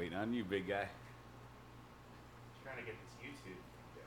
Waiting on you, big guy. Trying to get this YouTube thing down.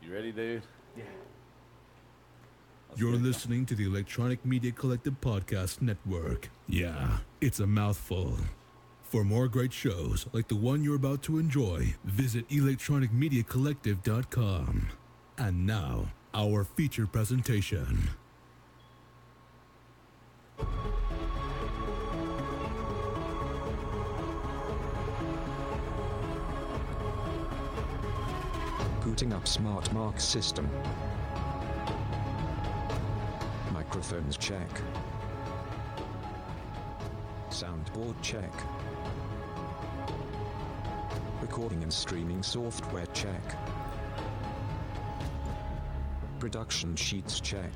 You ready, dude? Yeah. You're listening to the Electronic Media Collective Podcast Network. Yeah, it's a mouthful. For more great shows like the one you're about to enjoy, visit electronicmediacollective.com. And now, our feature presentation. Booting up Smart Mark system. Microphones check. Soundboard check. Recording and streaming software check. Production sheets check.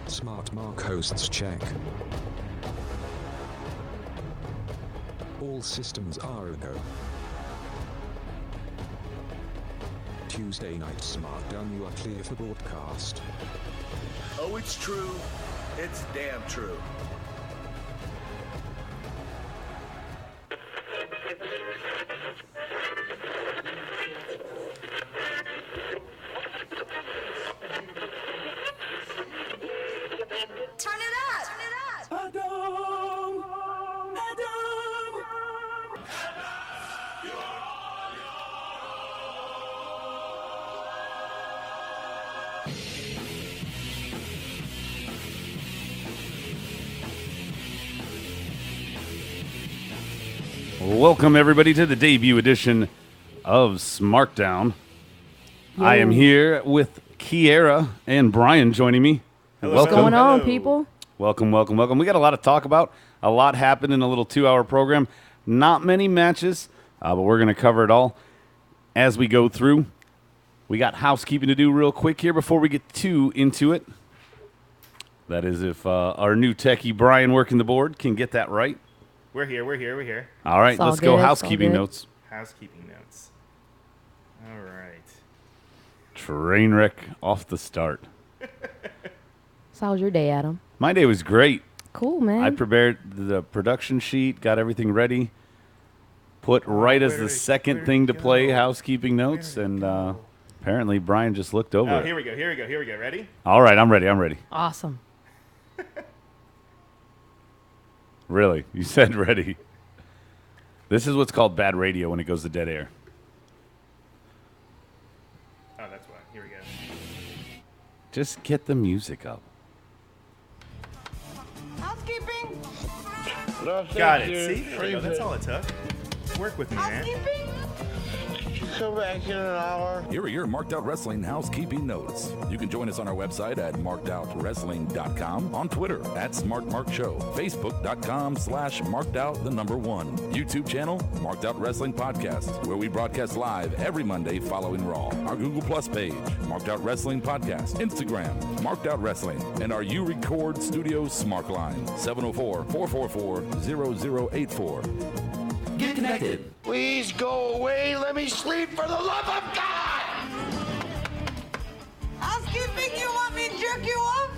Smart Mark hosts check. All systems are a go. Tuesday Night Smackdown, you are clear for broadcast. Oh, it's true. It's damn true. Turn it up! Turn it up! Welcome, everybody, to the debut edition of Smarkdown. I am here with Kiara and Brian joining me. What's going on, people? Welcome, welcome, welcome. We got a lot to talk about. A lot happened in a little 2-hour program. Not many matches, but we're going to cover it all as we go through. We got housekeeping to do real quick here before we get too into it. That is if our new techie Brian working the board can get that right. We're here. All right, let's go housekeeping notes. Housekeeping notes. All right. Train wreck off the start. So how was your day, Adam? My day was great. Cool, man. I prepared the production sheet, got everything ready, put right as the second thing to play housekeeping notes, and apparently Brian just looked over it. Here we go. Ready? All right, I'm ready. Awesome. Really? You said ready. This is what's called bad radio when it goes to dead air. Oh, that's why. Here we go. Just get the music up. Housekeeping! Got it. See? There we go. That's all it took. Work with me, man. Housekeeping! Come back in an hour. Here are your Marked Out Wrestling housekeeping notes. You can join us on our website at markedoutwrestling.com, on Twitter at SmartMarkShow, Facebook.com/markedout1, YouTube channel, Marked Out Wrestling Podcast, where we broadcast live every Monday following Raw. Our Google Plus page, Marked Out Wrestling Podcast, Instagram, Marked Out Wrestling, and our You Record Studio Smart Line, 704-444-0084. Get connected. Please go away. Let me sleep for the love of God. Housekeeping, you want me to jerk you off?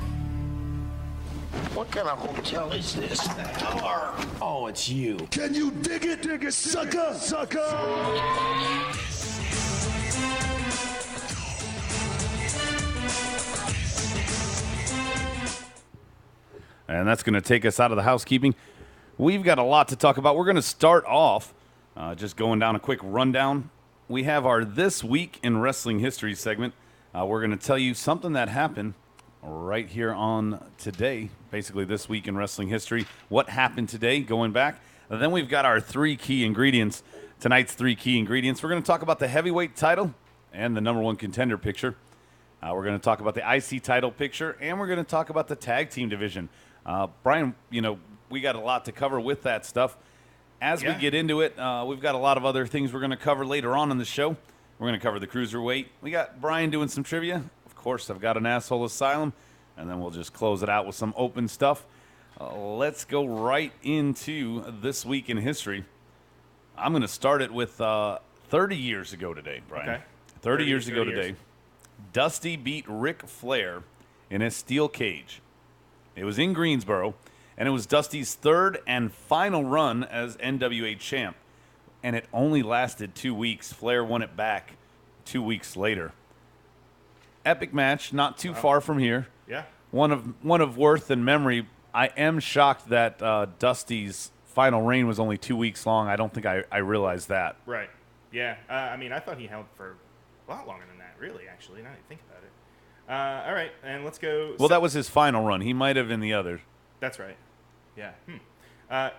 What kind of hotel is this? Oh, it's you. Can you dig it, sucker? And that's going to take us out of the housekeeping. We've got a lot to talk about. We're going to start off just going down a quick rundown. We have our This Week in Wrestling History segment. We're going to tell you something that happened right here on today, basically This Week in Wrestling History. What happened today, going back. And then we've got our 3 key ingredients. Tonight's 3 key ingredients. We're going to talk about the heavyweight title and the number 1 contender picture. We're going to talk about the IC title picture, and we're going to talk about the tag team division. Brian, we got a lot to cover with that stuff. As we get into it, we've got a lot of other things we're going to cover later on in the show. We're going to cover the cruiserweight. We got Brian doing some trivia. Of course, I've got an asshole asylum, and then we'll just close it out with some open stuff. Let's go right into this week in history. I'm going to start it with 30 years ago today, Brian. Okay. 30 years ago today, Dusty beat Ric Flair in a steel cage. It was in Greensboro, and it was Dusty's 3rd and final run as NWA champ. And it only lasted 2 weeks. Flair won it back 2 weeks later. Epic match, not too far from here. Yeah. One of worth and memory. I am shocked that Dusty's final reign was only 2 weeks long. I don't think I realized that. Right. Yeah. I thought he held for a lot longer than that, really, actually, now that you think about it. All right, and let's go. Well, that was his final run. He might have in the other. That's right. Yeah.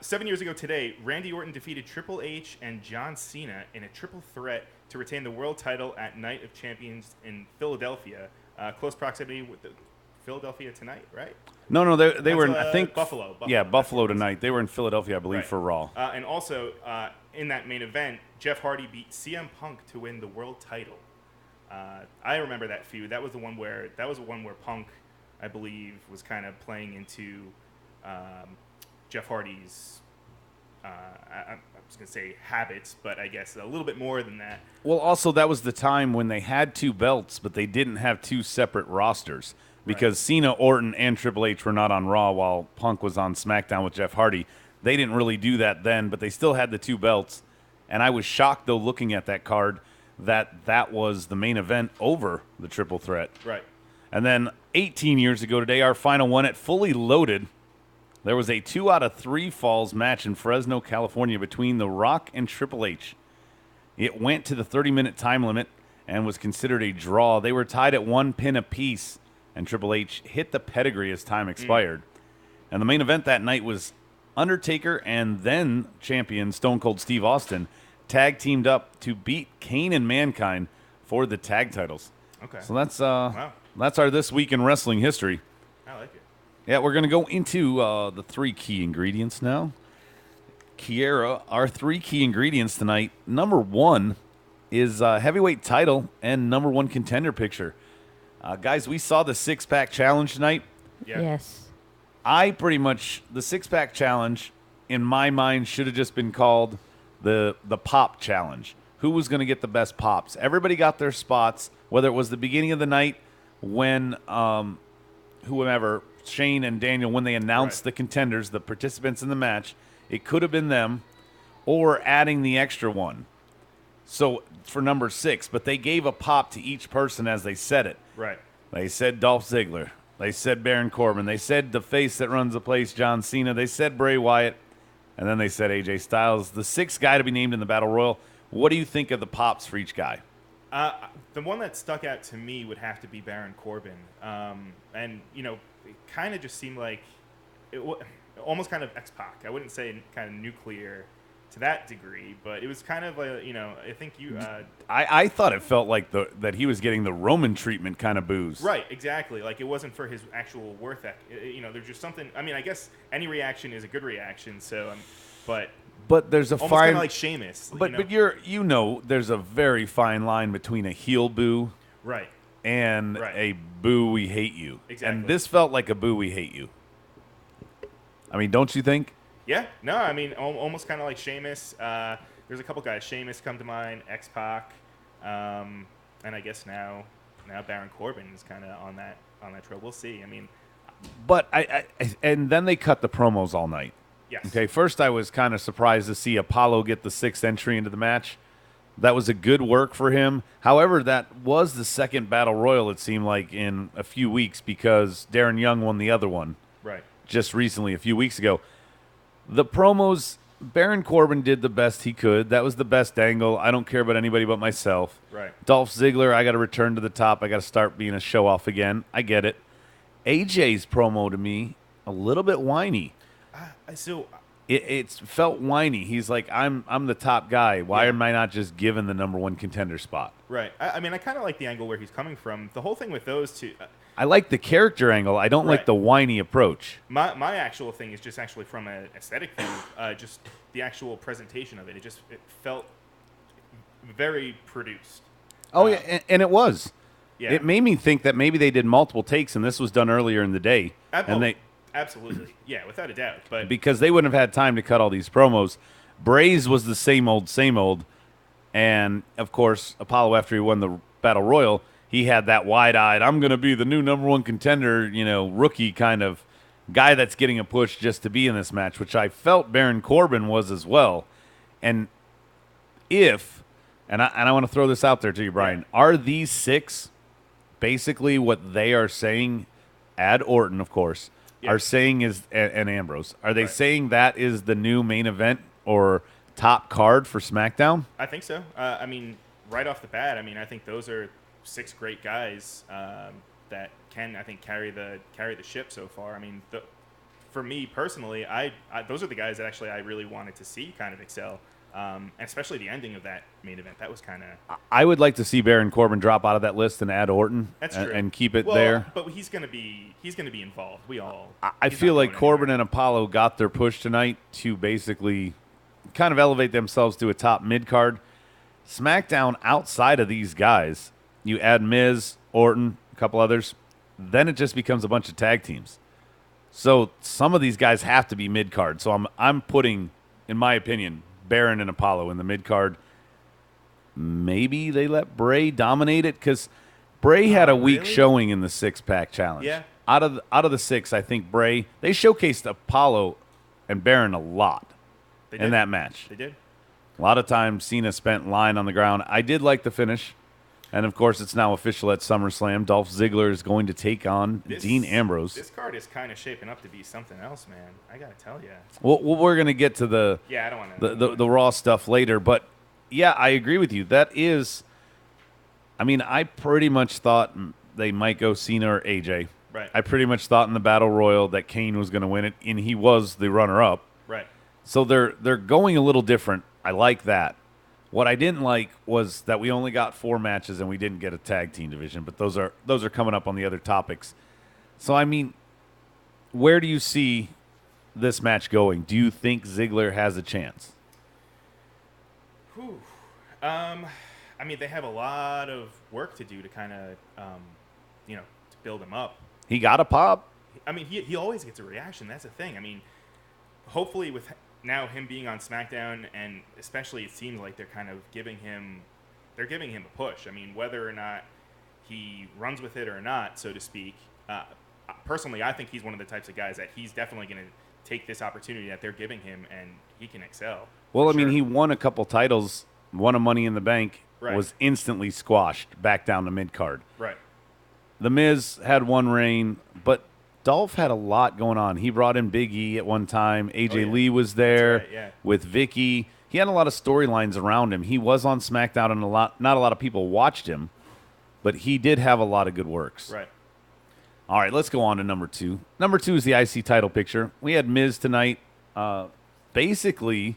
7 years ago today, Randy Orton defeated Triple H and John Cena in a triple threat to retain the world title at Night of Champions in Philadelphia. Close proximity with the Philadelphia tonight, right? No, they were in, I think, Buffalo. Yeah, Buffalo tonight. They were in Philadelphia, I believe, Right. for Raw. And also, in that main event, Jeff Hardy beat CM Punk to win the world title. I remember that feud. That was the one where Punk, I believe, was kind of playing into Jeff Hardy's, I was going to say habits, but I guess a little bit more than that. Well, also, that was the time when they had 2 belts, but they didn't have 2 separate rosters because Cena, Orton, and Triple H were not on Raw while Punk was on SmackDown with Jeff Hardy. They didn't really do that then, but they still had the 2 belts. And I was shocked, though, looking at that card, that was the main event over the triple threat. Right. And then 18 years ago today, our final one at Fully Loaded, there was a 2 out of 3 falls match in Fresno, California between The Rock and Triple H. It went to the 30-minute time limit and was considered a draw. They were tied at 1 pin apiece, and Triple H hit the pedigree as time expired. And the main event that night was Undertaker and then champion Stone Cold Steve Austin tag teamed up to beat Kane and Mankind for the tag titles. Okay. So that's our This Week in Wrestling history. I like it. Yeah, we're going to go into the 3 key ingredients now. Kiara, our 3 key ingredients tonight. Number 1 is heavyweight title and number 1 contender picture. Guys, we saw the 6-pack challenge tonight. Yeah. Yes. The 6-pack challenge, in my mind, should have just been called the pop challenge. Who was going to get the best pops? Everybody got their spots, whether it was the beginning of the night when whoever, Shane and Daniel, when they announced the contenders, the participants in the match, it could have been them, or adding the extra one. So for number 6, but they gave a pop to each person as they said it. Right. They said Dolph Ziggler. They said Baron Corbin. They said the face that runs the place, John Cena. They said Bray Wyatt. And then they said AJ Styles. The 6th guy to be named in the Battle Royal. What do you think of the pops for each guy? The one that stuck out to me would have to be Baron Corbin. And, it kind of just seemed like almost kind of X-Pac. I wouldn't say kind of nuclear to that degree, but it was kind of like, I think you... I thought it felt like that he was getting the Roman treatment kind of booze. Right, exactly. Like, it wasn't for his actual worth. There's just something... I mean, I guess any reaction is a good reaction, so... But there's a almost fine... kind of like Sheamus. But there's a very fine line between a heel boo... Right. And a boo, we hate you. Exactly. And this felt like a boo, we hate you. I mean, don't you think? Yeah, no, I mean, almost kind of like Sheamus. There's a couple guys. Sheamus come to mind, X-Pac, and I guess now Baron Corbin is kind of on that trail. We'll see. I mean, but and then they cut the promos all night. Yes. Okay. First, I was kind of surprised to see Apollo get the 6th entry into the match. That was a good work for him. However, that was the 2nd Battle Royal, it seemed like, in a few weeks because Darren Young won the other one. Right. Just recently, a few weeks ago. The promos, Baron Corbin did the best he could. That was the best angle. I don't care about anybody but myself. Right. Dolph Ziggler, I got to return to the top. I got to start being a show-off again. I get it. AJ's promo to me, a little bit whiny. So it felt whiny. He's like, I'm the top guy. Why Yeah. am I not just given the number one contender spot? Right. I mean, I kind of like the angle where he's coming from. The whole thing with those two, I like the character angle. I don't like Right. the whiny approach. my actual thing is just actually from an aesthetic thing, just the actual presentation of it. It felt very produced. Oh, yeah, and it was. Yeah. It made me think that maybe they did multiple takes, and this was done earlier in the day. Absolutely. Yeah, without a doubt. But Because they wouldn't have had time to cut all these promos. Bray's was the same old. And, of course, Apollo, after he won the Battle Royal, he had that wide-eyed, I'm going to be the new number one contender, rookie kind of guy that's getting a push just to be in this match, which I felt Baron Corbin was as well. And I want to throw this out there to you, Brian, are these 6 basically what they are saying, add Orton, of course, are saying is, and Ambrose, are they saying that is the new main event or top card for SmackDown? I think so. I mean, right off the bat, I think those are 6 great guys that can, I think, carry the ship so far. I mean, for me personally, those are the guys that actually I really wanted to see kind of excel, and especially the ending of that main event. That was kind of. I would like to see Baron Corbin drop out of that list and add Orton. That's true. And keep it well, there. But he's gonna be involved. I feel like Corbin and Apollo got their push tonight to basically kind of elevate themselves to a top mid card. SmackDown, outside of these guys, you add Miz, Orton, a couple others, then it just becomes a bunch of tag teams. So some of these guys have to be mid card. So I'm putting, in my opinion, Baron and Apollo in the mid card. Maybe they let Bray dominate it because Bray had a weak really? showing in the 6-pack challenge. Yeah. Out of the 6, I think Bray, they showcased Apollo and Baron a lot in that match. They did. A lot of times Cena spent lying on the ground. I did like the finish. And, of course, it's now official at SummerSlam. Dolph Ziggler is going to take on Dean Ambrose. This card is kind of shaping up to be something else, man. I got to tell you. Well, we're going to get to the I don't want to. the Raw stuff later. But, yeah, I agree with you. That is – I mean, I pretty much thought they might go Cena or AJ. Right. I pretty much thought in the Battle Royal that Kane was going to win it, and he was the runner-up. Right. So they're going a little different. I like that. What I didn't like was that we only got 4 matches and we didn't get a tag team division, but those are coming up on the other topics. So, I mean, where do you see this match going? Do you think Ziggler has a chance? Whew. I mean, they have a lot of work to do to kind of, to build him up. He got a pop. I mean, he always gets a reaction. That's the thing. I mean, hopefully with now him being on SmackDown, and especially it seems like they're giving him a push. I mean, whether or not he runs with it or not, so to speak. Personally, I think he's one of the types of guys that he's definitely going to take this opportunity that they're giving him, and he can excel. Well, I for mean, sure. he won a couple titles, won a Money in the Bank, Right. was instantly squashed back down to mid-card. Right. The Miz had one reign, but Dolph had a lot going on. He brought in Big E at one time. AJ Lee was there right, yeah. with Vicky. He had a lot of storylines around him. He was on SmackDown, and not a lot of people watched him, but he did have a lot of good works. Right. All right, let's go on to number 2. Number 2 is the IC title picture. We had Miz tonight basically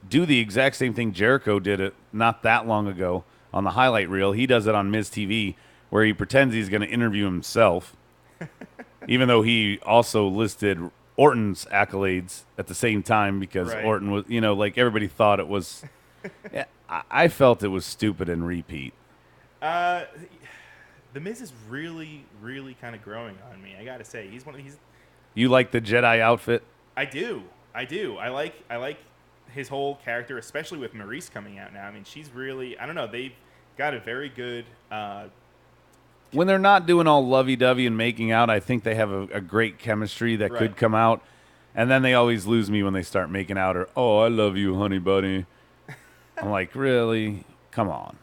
do the exact same thing Jericho did it not that long ago on the highlight reel. He does it on Miz TV where he pretends he's going to interview himself, even though he also listed Orton's accolades at the same time because Right. Orton was, like everybody thought it was. Yeah, I felt it was stupid and repeat. The Miz is really, really kind of growing on me. I gotta say, he's You like the Jedi outfit? I do. I like his whole character, especially with Maurice coming out now. I mean, she's really. I don't know. They've got a very good. When they're not doing all lovey-dovey and making out, I think they have a great chemistry that could Right. come out. And then they always lose me when they start making out or, oh, I love you, honey buddy. I'm like, really? Come on.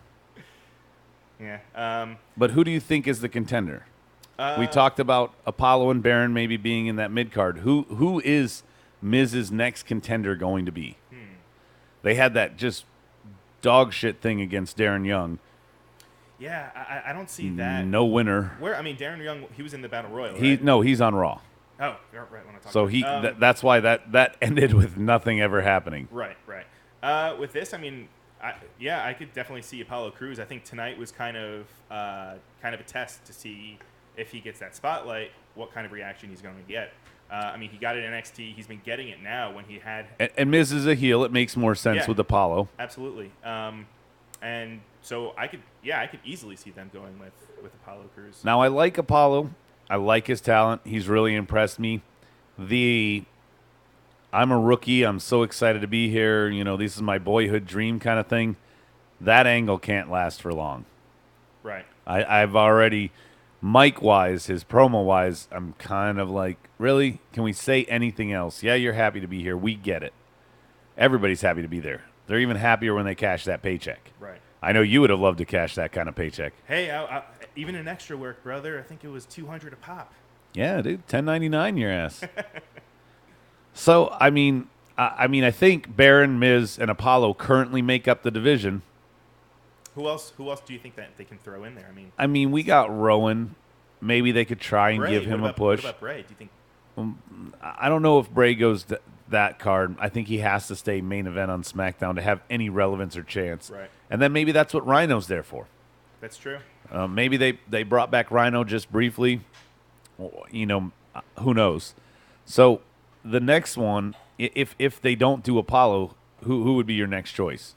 Yeah. But who do you think is the contender? We talked about Apollo and Baron maybe being in that mid-card. Who is Miz's next contender going to be? They had that just dog shit thing against Darren Young. Yeah. I don't see that. No winner. Where I mean, Darren Young, he was in the Battle Royal. He's on Raw. Oh, right. When I talk So about that's why that ended with nothing ever happening. Right. With this, I mean, I could definitely see Apollo Crews. I think tonight was kind of a test to see if he gets that spotlight, what kind of reaction he's going to get. I mean, he got it in NXT. He's been getting it now when he had. And Miz is a heel. It makes more sense with Apollo. Absolutely. And so I could easily see them going with Apollo Crews. Now, I like Apollo. I like his talent. He's really impressed me. I'm a rookie. I'm so excited to be here. You know, this is my boyhood dream kind of thing. That angle can't last for long. Right. I've already, mic-wise, his promo-wise, I'm kind of like, really? Can we say anything else? Yeah, you're happy to be here. We get it. Everybody's happy to be there. They're even happier when they cash that paycheck. Right. I know you would have loved to cash that kind of paycheck. Hey, even an extra work, brother. I think it was $200 a pop. Yeah, dude, $10.99 your ass. So, I mean, I think Baron, Miz, and Apollo currently make up the division. Who else do you think that they can throw in there? I mean, we got Rowan. Maybe they could try and give him a push. What about Bray? Do you think? I don't know if Bray goes that card. I think he has to stay main event on SmackDown to have any relevance or chance. Right. And then maybe that's what Rhino's there for. That's true. Maybe they brought back Rhino just briefly. You know, who knows? So the next one, if they don't do Apollo, who would be your next choice?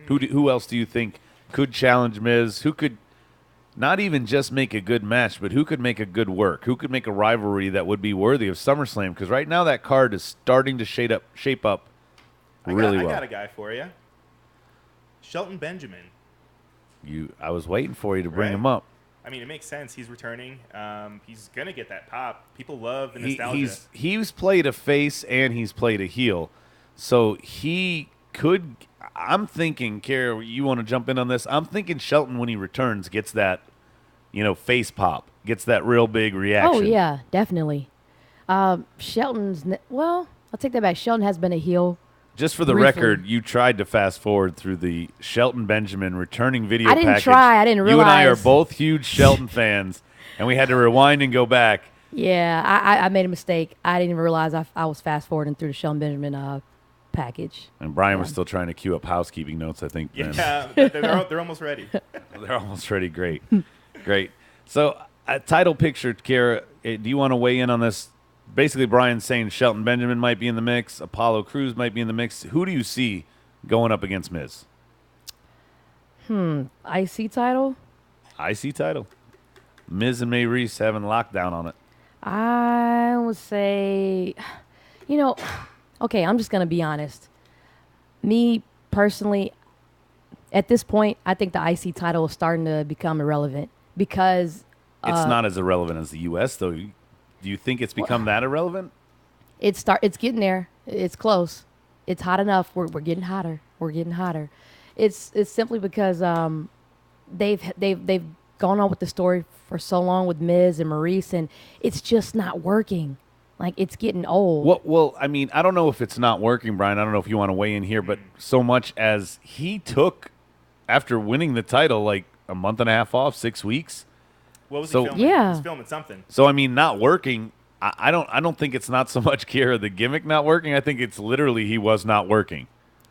Who else do you think could challenge Miz? Who could not even just make a good match, but who could make a good work? Who could make a rivalry that would be worthy of SummerSlam? Because right now that card is starting to shape up really well. I got a guy for you. Shelton Benjamin. I was waiting for you to bring him up. I mean, it makes sense. He's returning. He's going to get that pop. People love the nostalgia. He's played a face and he's played a heel. So he could – I'm thinking, Kiara, you want to jump in on this? I'm thinking Shelton, when he returns, gets that, face pop, gets that real big reaction. Oh, yeah, definitely. Shelton's – well, I'll take that back. Shelton has been a heel. Just for the record, you tried to fast forward through the Shelton Benjamin returning video package. I didn't try. I didn't realize. You and I are both huge Shelton fans, and we had to rewind and go back. Yeah, I made a mistake. I didn't even realize I was fast forwarding through the Shelton Benjamin package. And Brian was still trying to queue up housekeeping notes, I think. Yeah, they're almost ready. They're almost ready. Great. Great. So, title picture, Kiara, do you want to weigh in on this? Basically, Brian's saying Shelton Benjamin might be in the mix. Apollo Crews might be in the mix. Who do you see going up against Miz? IC title? IC title. Miz and Maryse having lockdown on it. I would say, okay, I'm just going to be honest. Me, personally, at this point, I think the IC title is starting to become irrelevant because... It's not as irrelevant as the U.S., though. Do you think it's become that irrelevant? It's getting there. It's close. It's hot enough. We're getting hotter. We're getting hotter. It's simply because they've gone on with the story for so long with Miz and Maryse, and it's just not working. Like, it's getting old. Well, I mean, I don't know if it's not working, Brian. I don't know if you want to weigh in here, but so much as he took, after winning the title, like a month and a half off, 6 weeks. What was he filming? Yeah. He was filming something. So, I mean, not working. I don't think it's not so much Kiara the gimmick not working. I think it's literally he was not working.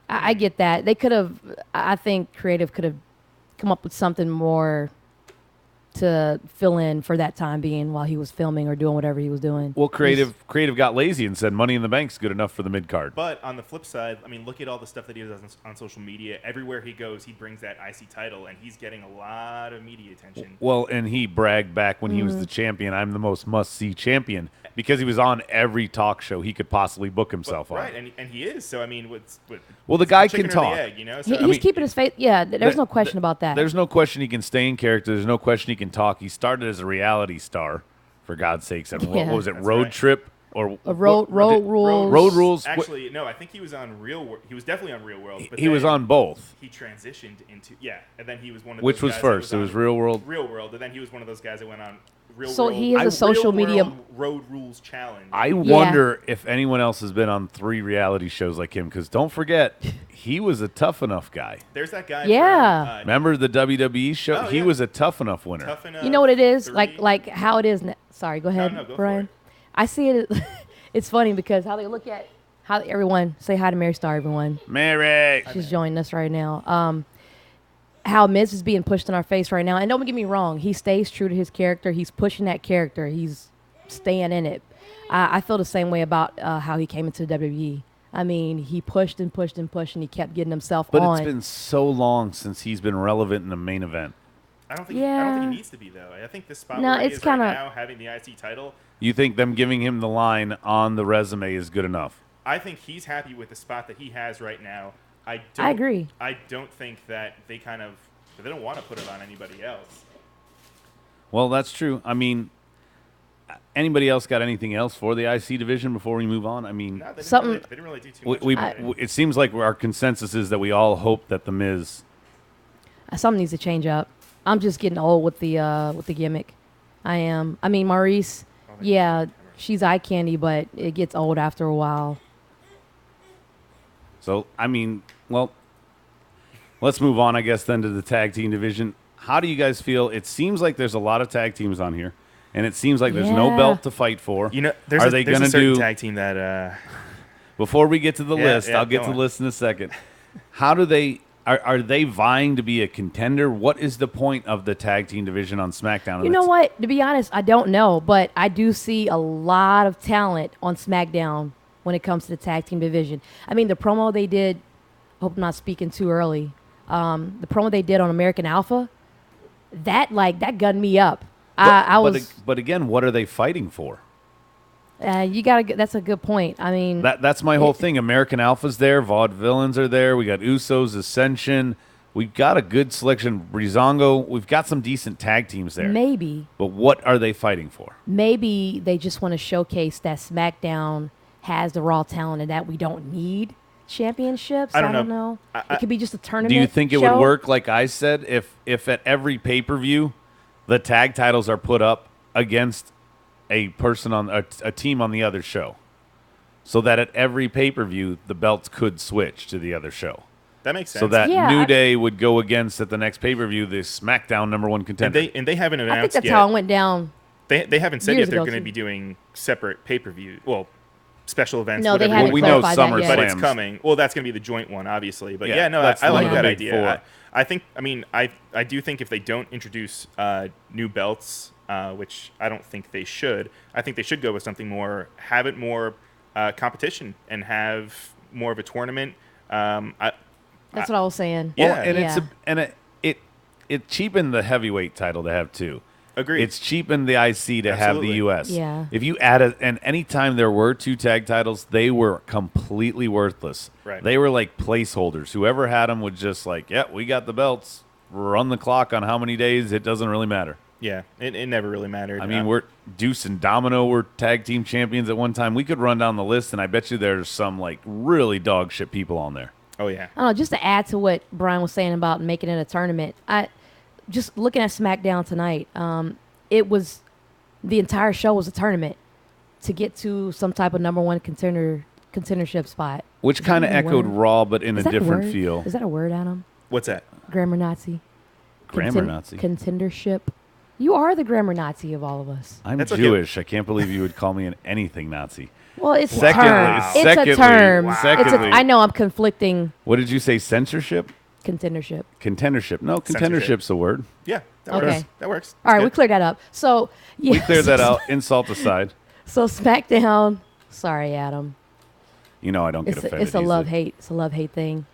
I get that. They could have, I think creative could have come up with something more to fill in for that time being while he was filming or doing whatever he was doing. Well, creative got lazy and said Money in the Bank's good enough for the mid card. But on the flip side, I mean, look at all the stuff that he does on social media. Everywhere he goes, he brings that IC title, and he's getting a lot of media attention. Well, and he bragged back when he was the champion, I'm the most must-see champion, because he was on every talk show he could possibly book himself on. Right, and he is. So, I mean, well, the guy chicken can or talk. the egg, So, He's keeping his face. Yeah, there's no question about that. There's no question he can stay in character. There's no question he can talk. He started as a reality star, for God's sakes. And what was it, Road Trip? Or Road Rules. Road Rules. Actually, no, I think he was on Real World. He was definitely on Real World. But he was on both. He transitioned into, and then he was one of those Which was guys first? It was Real World? Real World, and then he was one of those guys that went on Real So World. he is a social Real media- World Road Rules Challenge. I wonder if anyone else has been on 3 reality shows like him, because don't forget, he was a tough enough guy. There's that guy. Yeah. Remember the WWE show? Oh, he yeah. was a tough enough winner. Tough enough, You know what it is? 3. Like how it is. Sorry, go ahead, No, go for Brian. it. I see it. It's funny because how they look at how everyone say hi to Mary Star. Everyone, Mary. she's joining us right now. How Miz is being pushed in our face right now, and don't get me wrong, he stays true to his character. He's pushing that character. He's staying in it. I feel the same way about how he came into the WWE. I mean, he pushed and pushed and pushed, and he kept getting himself But on. it's been so long since he's been relevant in the main event. I don't think he needs to be though. I think this spot No, where he it's is right kinda- now, having the IC title, You think them giving him the line on the resume is good enough? I think he's happy with the spot that he has right now. I agree. I don't think that they don't want to put it on anybody else. Well, that's true. I mean, anybody else got anything else for the IC division before we move on? I mean, No, they Something- didn't really do too much. it seems like our consensus is that we all hope that the Miz. Something needs to change up. I'm just getting old with the gimmick. I am. I mean, Maurice. Yeah, she's eye candy, but it gets old after a while. So I mean, well, let's move on, I guess, then to the tag team division. How do you guys feel? It seems like there's a lot of tag teams on here, and it seems like there's no Yeah. belt to fight for. You know, Are they there's gonna a certain do? tag team that Before we get to the list, yeah, I'll get go to the on. list in a second. How do they? Are they vying to be a contender? What is the point of the tag team division on SmackDown? You know what? To be honest, I don't know, but I do see a lot of talent on SmackDown when it comes to the tag team division. I mean, the promo they did. Hope I'm not speaking too early. The promo they did on American Alpha, that gunned me up. But again, what are they fighting for? You gotta. That's a good point. I mean, That's my whole thing. American Alpha's there. Vaudevillains are there. We got Usos, Ascension. We've got a good selection. Breezango. We've got some decent tag teams there. maybe But what are they fighting for? they just want to showcase that SmackDown has the raw talent and that we don't need championships. I don't know. know. It could be just a tournament. Do you think it show. would work like I said if at every pay-per-view the tag titles are put up against a person on a team on the other show, so that at every pay-per-view the belts could switch to the other show, that makes sense. so that Yeah, New Day would go against at the next pay-per-view the SmackDown #1 contender. and they haven't I think announced that's yet. how it went down. They haven't said years yet they're ago, going to too. be doing separate pay-per-view. Well, special events. No, they whatever. haven't we know clarified that yet. But it's SummerSlam. coming. Well, that's going to be the joint one, obviously. But Yeah, yeah, no, that's I the like one that big idea. four. I think. I mean, I do think if they don't introduce new belts, which I don't think they should, I think they should go with something more. Have it more competition and have more of a tournament. That's what I was saying. Yeah. Well, and it cheapened the heavyweight title to have two. Agreed. It's cheapened the IC to have the Absolutely. US. Yeah. If you add and anytime there were two tag titles, they were completely worthless. Right. They were like placeholders. Whoever had them would just like, yeah, we got the belts. Run the clock on how many days. It doesn't really matter. Yeah, it never really mattered. I mean, we're Deuce and Domino were tag team champions at one time. We could run down the list, and I bet you there's some like really dog shit people on there. Oh yeah. I don't know, just to add to what Brian was saying about making it a tournament, I just looking at SmackDown tonight, it was the entire show was a tournament to get to some type of #1 contendership spot. Which Is that kind of even a echoed word? Raw, but in Is a that different word? feel. Is that a word, Adam? What's that? Grammar Nazi. Grammar Nazi. Contendership. You are the grammar Nazi of all of us. I'm That's okay. Jewish. I can't believe you would call me an anything Nazi. Well, it's a Secondly- term. It's secondly- a term. secondly- I know I'm conflicting What did you say? Censorship? contendership. Contendership? No, contendership's a word. Yeah, that Okay. works. That works. All right, That's we good. cleared that up. So yeah, We cleared that out. Insult aside. So SmackDown. Sorry, Adam. You know I don't get It's offended. it's a love easily. hate. It's a love hate thing.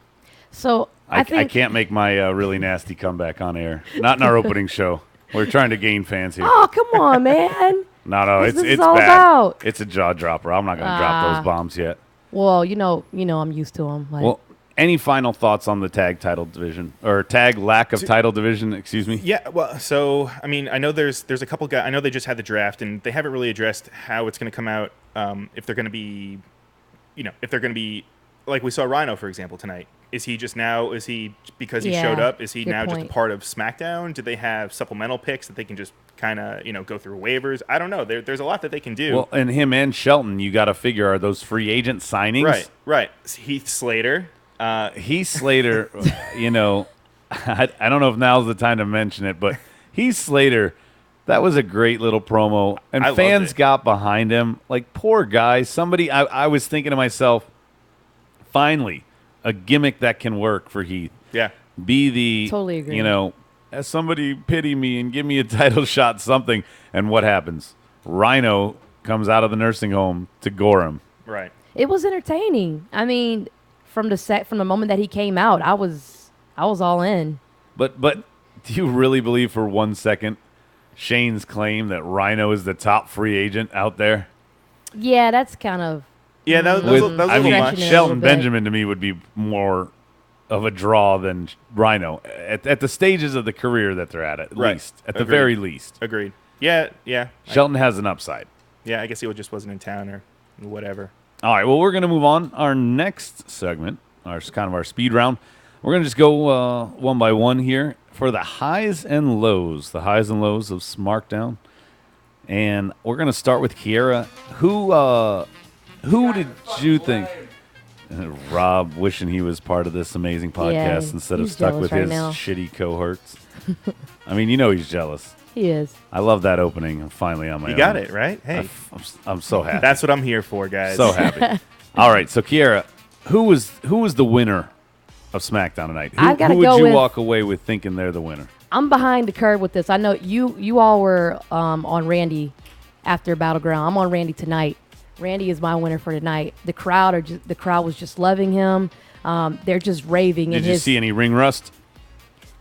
So I I think. can't make my really nasty comeback on air. Not in our opening show. We're trying to gain fans here. Oh come on, man. No, What's it's this it's all bad. about? It's a jaw dropper. I'm not going to drop those bombs yet. Well, you know, I'm used to them. Like, Well, any final thoughts on the tag title division or tag lack of title division? Excuse me. Yeah, well, so I mean, I know there's a couple guys. I know they just had the draft, and they haven't really addressed how it's going to come out. If they're going to be, if they're going to be like we saw Rhino, for example, tonight. Is he just now? Is he because he Yeah, showed up? Is he good now just a point. part of SmackDown? Do they have supplemental picks that they can just kind of go through waivers? I don't know. There's a lot that they can do. Well, and him and Shelton, you got to figure, are those free agent signings? Right. Heath Slater. Heath Slater, I don't know if now's the time to mention it, but Heath Slater That was a great little promo, and I loved fans it. got behind him. Like, poor guy. Somebody, I was thinking to myself, finally, a gimmick that can work for Heath. Yeah. Be the, Totally agree. as somebody pity me and give me a title shot, something. And what happens? Rhino comes out of the nursing home to gore him. Right. It was entertaining. I mean, from the moment that he came out, I was all in. But do you really believe for 1 second Shane's claim that Rhino is the top free agent out there? Yeah, that's kind of. Yeah, that was a little I mean, much. Stretching it a Shelton little bit. Benjamin to me would be more of a draw than Rhino at the stages of the career that they're at Right. least, at the Agreed. very least. Agreed. Yeah. Shelton has an upside. Yeah, I guess he just wasn't in town or whatever. All right, well, we're going to move on. Our next segment, our speed round, we're going to just go one by one here for the highs and lows of Smarkdown. And we're going to start with Kiara. Who did you think? Rob wishing he was part of this amazing podcast Yeah, instead of he's stuck jealous with right his now. shitty cohorts. I mean, he's jealous. He is. I love that opening. I'm finally on my own. You got it, right? Hey, I'm so happy. that's what I'm here for, guys. So happy. All right, so Kiara, who was the winner of SmackDown tonight? I've gotta who would go you with- walk away with thinking they're the winner? I'm behind the curve with this. I know you all were on Randy after Battleground. I'm on Randy tonight. Randy is my winner for tonight. The crowd was just loving him. They're just raving. Did you see any ring rust?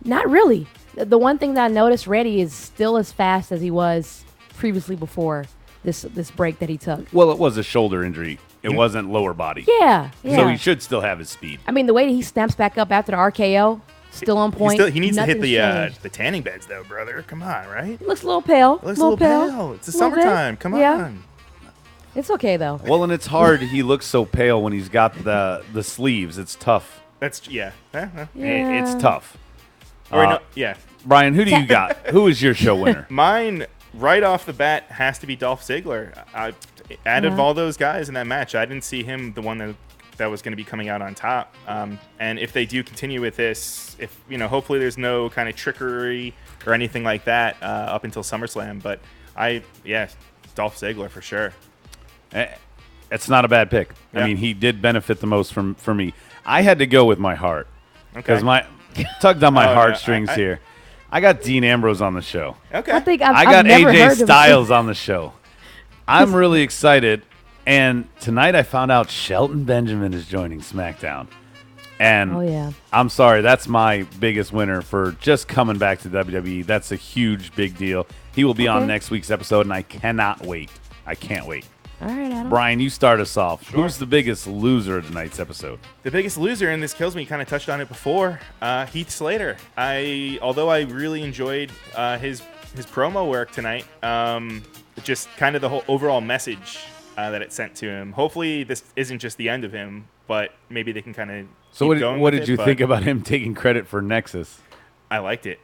Not really. The one thing that I noticed, Randy is still as fast as he was previously before this break that he took. Well, it was a shoulder injury. It wasn't lower body. Yeah. So he should still have his speed. I mean, the way that he snaps back up after the RKO, still on point. He needs to hit Nothing's changed. the tanning beds, though, brother. Come on, right? He looks a little pale. It looks a little pale. It's the Little bit. summertime. Come Yeah. on. It's okay though. Well, and it's hard. He looks so pale when he's got the sleeves. It's tough. That's yeah. It's tough. Or no, yeah. Brian, who do you got? Who is your show winner? Mine, right off the bat, has to be Dolph Ziggler. Out of all those guys in that match, I didn't see him the one that was going to be coming out on top. And if they do continue with this, hopefully there's no kind of trickery or anything like that up until SummerSlam. But Dolph Ziggler for sure. It's not a bad pick. Yeah. I mean, he did benefit the most for me. I had to go with my heart because Okay. my tugged on my Oh, no, heartstrings I- here. I got Dean Ambrose on the show. Okay. I think I I've got never heard AJ him Styles on the show. I'm really excited. And tonight I found out Shelton Benjamin is joining SmackDown. And Oh, yeah. I'm sorry, that's my biggest winner for just coming back to WWE. That's a huge, big deal. He will be on Okay. next week's episode, and I cannot wait. I can't wait. All right, Adam. Brian, you start us off. Who's the biggest loser of tonight's episode? The biggest loser, and this kills me, kind of touched on it before, Heath Slater. Although I really enjoyed his promo work tonight, just kind of the whole overall message that it sent to him. Hopefully this isn't just the end of him, but maybe they can kind of So keep going what with did it, you but think about him taking credit for Nexus? I liked it.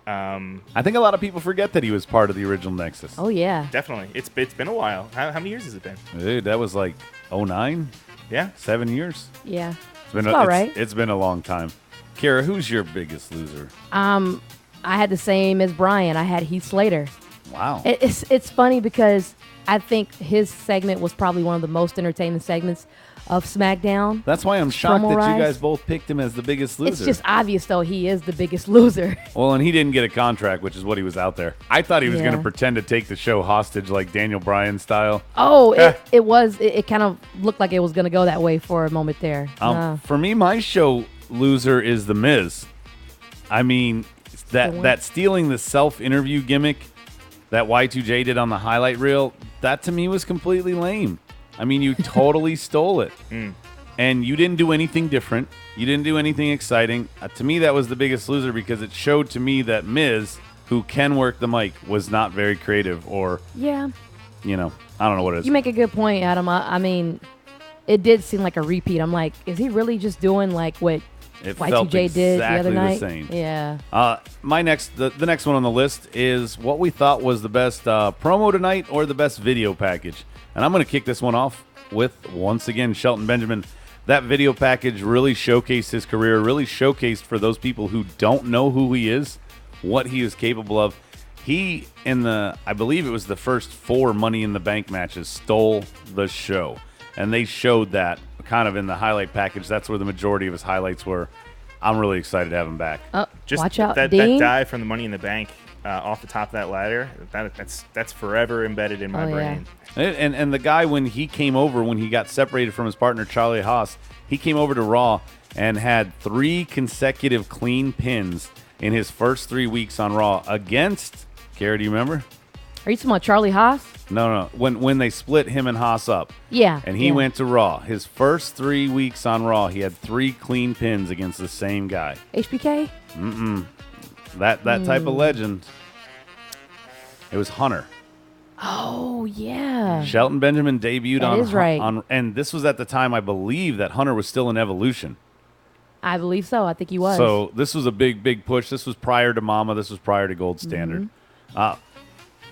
I think a lot of people forget that he was part of the original Nexus. Oh yeah. Definitely. It's been a while. How many years has it been? Dude, that was like 09, Yeah. 7 years. Yeah. It's been about right. It's been a long time. Kara, who's your biggest loser? I had the same as Brian. I had Heath Slater. Wow. It's funny because I think his segment was probably one of the most entertaining segments of SmackDown. That's why I'm shocked that you Promo-wise. guys both picked him as the biggest loser. It's just obvious though he is the biggest loser. Well, and he didn't get a contract, which is what he was out there. I thought he was Yeah. going to pretend to take the show hostage like Daniel Bryan style. Oh, it kind of looked like it was going to go that way for a moment there. For me, my show loser is The Miz. I mean, that stealing the self-interview gimmick that Y2J did on the highlight reel, that to me was completely lame. I mean, you totally stole it. And you didn't do anything different. You didn't do anything exciting. To me, that was the biggest loser because it showed to me that Miz, who can work the mic, was not very creative or, Yeah. I don't know what it is. You make a good point, Adam. I mean, it did seem like a repeat. I'm like, is he really just doing like what It Y2J felt did the exactly other the night? same. Yeah. The next one on the list is what we thought was the best promo tonight or the best video package. And I'm going to kick this one off with, once again, Shelton Benjamin. That video package really showcased his career, really showcased for those people who don't know who he is, what he is capable of. He, I believe it was the first 4 Money in the Bank matches, stole the show. And they showed that kind of in the highlight package. That's where the majority of his highlights were. I'm really excited to have him back. Just watch out, that Dean. dive from the Money in the Bank off the top of that ladder, that's forever embedded in my brain. And the guy, when he came over, when he got separated from his partner, Charlie Haas, he came over to Raw and had 3 consecutive clean pins in his first 3 weeks on Raw against, Kiara, do you remember? Are you talking about Charlie Haas? No. When they split him and Haas up. Yeah. And he went to Raw. His first 3 weeks on Raw, he had 3 clean pins against the same guy. HBK? That type of legend. It was Hunter. Oh, yeah. Shelton Benjamin debuted That is right. and this was at the time, I believe, that Hunter was still in Evolution. I believe so. I think he was. So this was a big push. This was prior to Mama. This was prior to Gold Standard.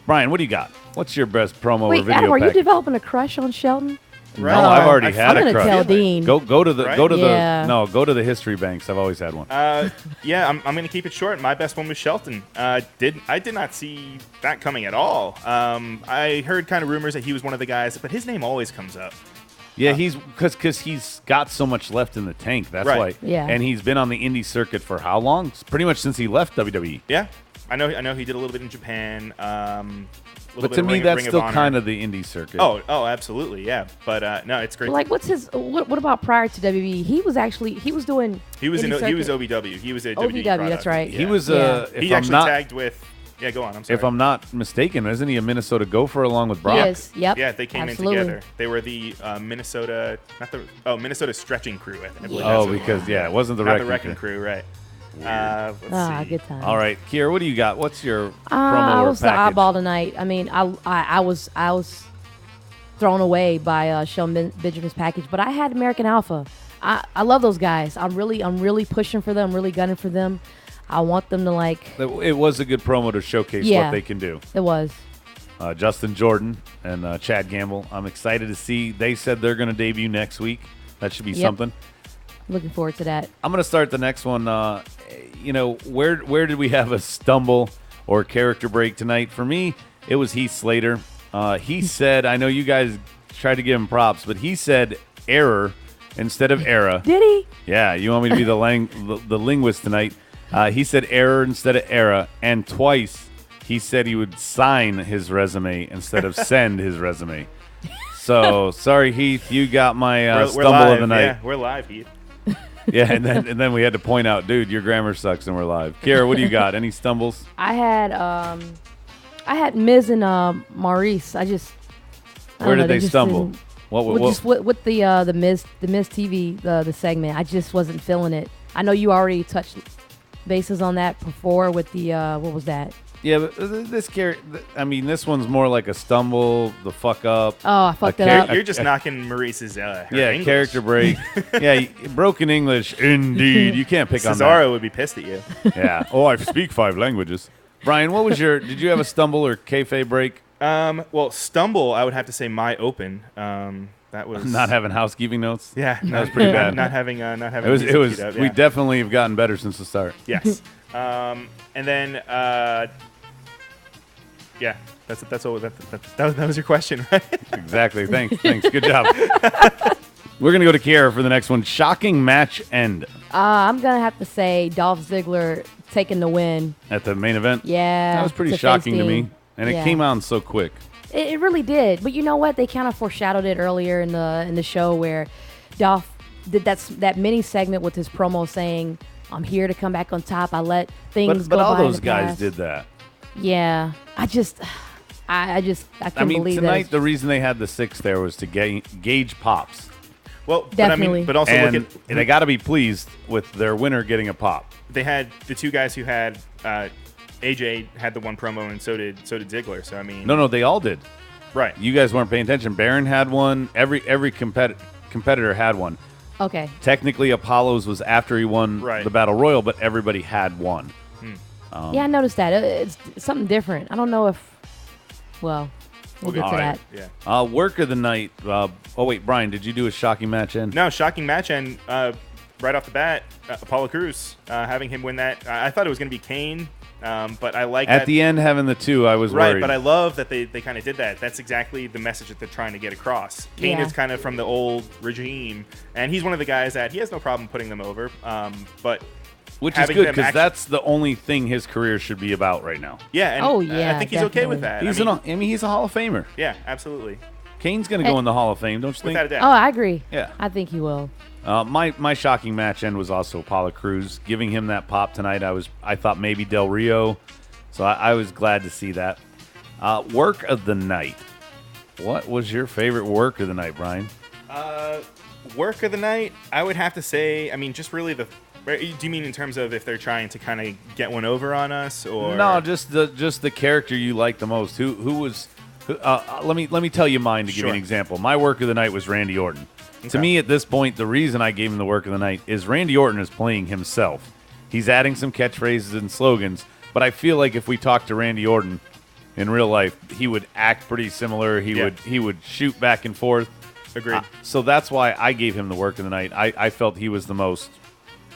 Brian, what do you got? What's your best promo or Wait, video Adam, are you package? developing a crush on Shelton? No, I've already I had I'm a gonna crush. tell Dean. Go to the Right? go to Yeah. go to the history banks. I've always had one. Yeah, I'm going to keep it short. My best one was Shelton. I did not see that coming at all. I heard kind of rumors that he was one of the guys, but his name always comes up. Yeah, he's because he's got so much left in the tank. That's Right. why. Yeah. And he's been on the indie circuit for how long? It's pretty much since he left WWE. Yeah, I know he did a little bit in Japan. But to me, that's still kind of the indie circuit. Oh, absolutely, yeah. But no, it's great. Like, what's his? What about prior to WWE? He was doing. He was indie he was circuit. OVW. He was a OVW, WWE product. that's right. He was. Yeah. If He I'm actually not, tagged with. Yeah, go on. I'm sorry. if I'm not mistaken, isn't he a Minnesota Gopher along with Brock? Yes. Yep. Yeah, they came Absolutely. in together. They were the Minnesota, Minnesota stretching crew. I believe Oh, that's what because it wasn't the not wrecking, the wrecking crew, right? Let's see. Good time. All right, Kiera, what do you got? What's your promo I or was the package? oddball tonight. I mean, I was thrown away by Shelton Benjamin's package, but I had American Alpha. I love those guys. I'm really pushing for them. Really gunning for them. I want them to like. It was a good promo to showcase what they can do. It was. Justin Jordan and Chad Gamble. I'm excited to see. They said they're going to debut next week. That should be something. Looking forward to that. I'm going to start the next one. Where did we have a stumble or character break tonight? For me, it was Heath Slater. He said, I know you guys tried to give him props, but he said error instead of era. Did he? Yeah, you want me to be the linguist tonight? He said error instead of era, and twice he said he would sign his resume instead of send his resume. So sorry, Heath, you got my We're stumble live. of the night. Yeah, we're live, Heath. Yeah, and then we had to point out, dude, your grammar sucks, and we're live. Kiera, what do you got? Any stumbles? I had Miz and Maurice. I don't Where know, did they just stumble? didn't- What? Just with the Miz TV the segment, I just wasn't feeling it. I know you already touched bases on that before with the what was that? Yeah, but this one's more like a stumble, the fuck up. Oh, I fucked it char- up. You're just knocking Maurice's her Yeah, English. character break. Yeah, broken English, indeed. You can't pick on Cesaro would be pissed at you. that. Yeah. Oh, I speak 5 languages. Brian, what was did you have a stumble or kayfabe break? Well, stumble, I would have to say my open. That was Not having housekeeping notes? Yeah, That was pretty bad. Not having. It was. music queued up, We yeah. definitely have gotten better since the start. Yes. And then, yeah, that's all. That was your question, right? Exactly. Thanks. Good job. We're gonna go to Kiera for the next one. Shocking match end I'm gonna have to say Dolph Ziggler taking the win. at the main event. Yeah, That was pretty to face shocking to me, Dean. and it Yeah. came out so quick. It really did. But you know what? They kind of foreshadowed it earlier in the show where Dolph did that mini segment with his promo saying, "I'm here to come back on top. I let things But go all by in those the guys past." did that. Yeah, I couldn't believe tonight that. the reason they had the 6 there was to gauge pops, Well, Definitely. but also and look at they got to be pleased with their winner getting a pop. they had the two guys who had AJ had the one promo, and so did Ziggler. So I mean, No, they all did. right? You guys weren't paying attention. Baron had one. Every competitor had one. Okay. Technically, Apollo's was after he won Right. the Battle Royal, but everybody had one. Yeah, I noticed that. It's something different. I don't know if. Well, we'll get to that. Yeah. Work of the night. Oh wait, Brian, did you do a shocking match end? No, shocking match, and right off the bat, Apollo Crews having him win that. I thought it was going to be Kane But I like At that. the end, having the two, I was Right, worried. but I love that they kind of did that. That's exactly the message that they're trying to get across. Kane Yeah. is kind of from the old regime, and he's one of the guys that he has no problem putting them over. But Which is having good them because actually- that's the only thing his career should be about right now. yeah, and Oh, yeah, I think he's okay with that. definitely. He's a Hall of Famer. Yeah, absolutely. Kane's going to go in the Hall of Fame, don't you think? Without a doubt. Oh, I agree. Yeah. I think he will. My shocking match end was also Apollo Crews giving him that pop tonight. I thought maybe Del Rio, so I was glad to see that. Work of the night. What was your favorite work of the night, Brian? Work of the night, I would have to say. I mean, just really do you mean in terms of if they're trying to kind of get one over on us, or No, just the character you liked the most. Who was? Let me tell you mine to give you an Sure. example. My work of the night was Randy Orton. To Okay. me, at this point, the reason I gave him the work of the night is Randy Orton is playing himself. He's adding some catchphrases and slogans, but I feel like if we talked to Randy Orton in real life, he would act pretty similar. He would shoot back and forth. Agreed. So that's why I gave him the work of the night. I felt he was the most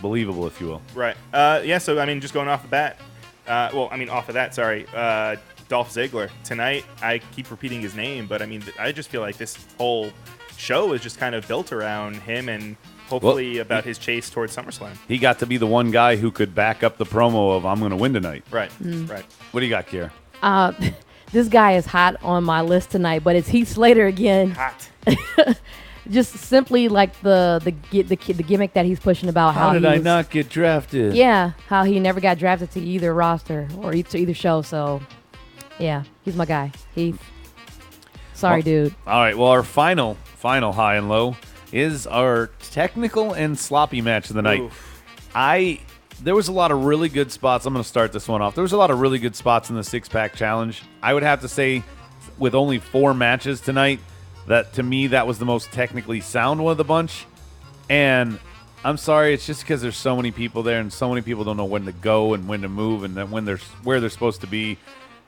believable, if you will. Right. Yeah. So I mean, just going off the bat. Off of that. Sorry. Dolph Ziggler tonight. I keep repeating his name, but I mean, I just feel like this whole show is just kind of built around him and hopefully about his chase towards SummerSlam. He got to be the one guy who could back up the promo of "I'm going to win tonight." Right. Right. What do you got, Kier? This guy is hot on my list tonight, but it's Heath Slater again. Hot. Just simply like the gimmick that he's pushing about How did he I was- not get drafted? Yeah, how he never got drafted to either roster or to either show. So, yeah, he's my guy. Heath. Sorry, dude. All right. Well, our final high and low is our technical and sloppy match of the night. Oof. There was a lot of really good spots. I'm going to start this one off. There was a lot of really good spots in the six-pack challenge. I would have to say, with only 4 matches tonight, that to me that was the most technically sound one of the bunch. And I'm sorry, it's just because there's so many people there, and so many people don't know when to go and when to move, and then where they're supposed to be.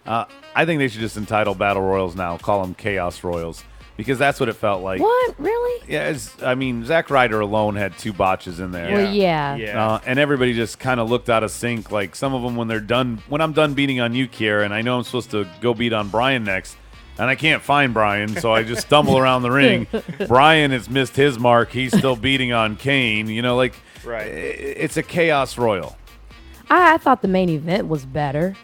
I think they should just entitle Battle Royals now, call them Chaos Royals, because that's what it felt like. What? Really? Yeah, Zack Ryder alone had 2 botches in there. Well, yeah. Yeah. And everybody just kind of looked out of sync. Like some of them, when I'm done beating on you, Kiera, and I know I'm supposed to go beat on Brian next, and I can't find Brian, so I just stumble around the ring. Brian has missed his mark. He's still beating on Kane. Right. It's a Chaos Royal. I thought the main event was better.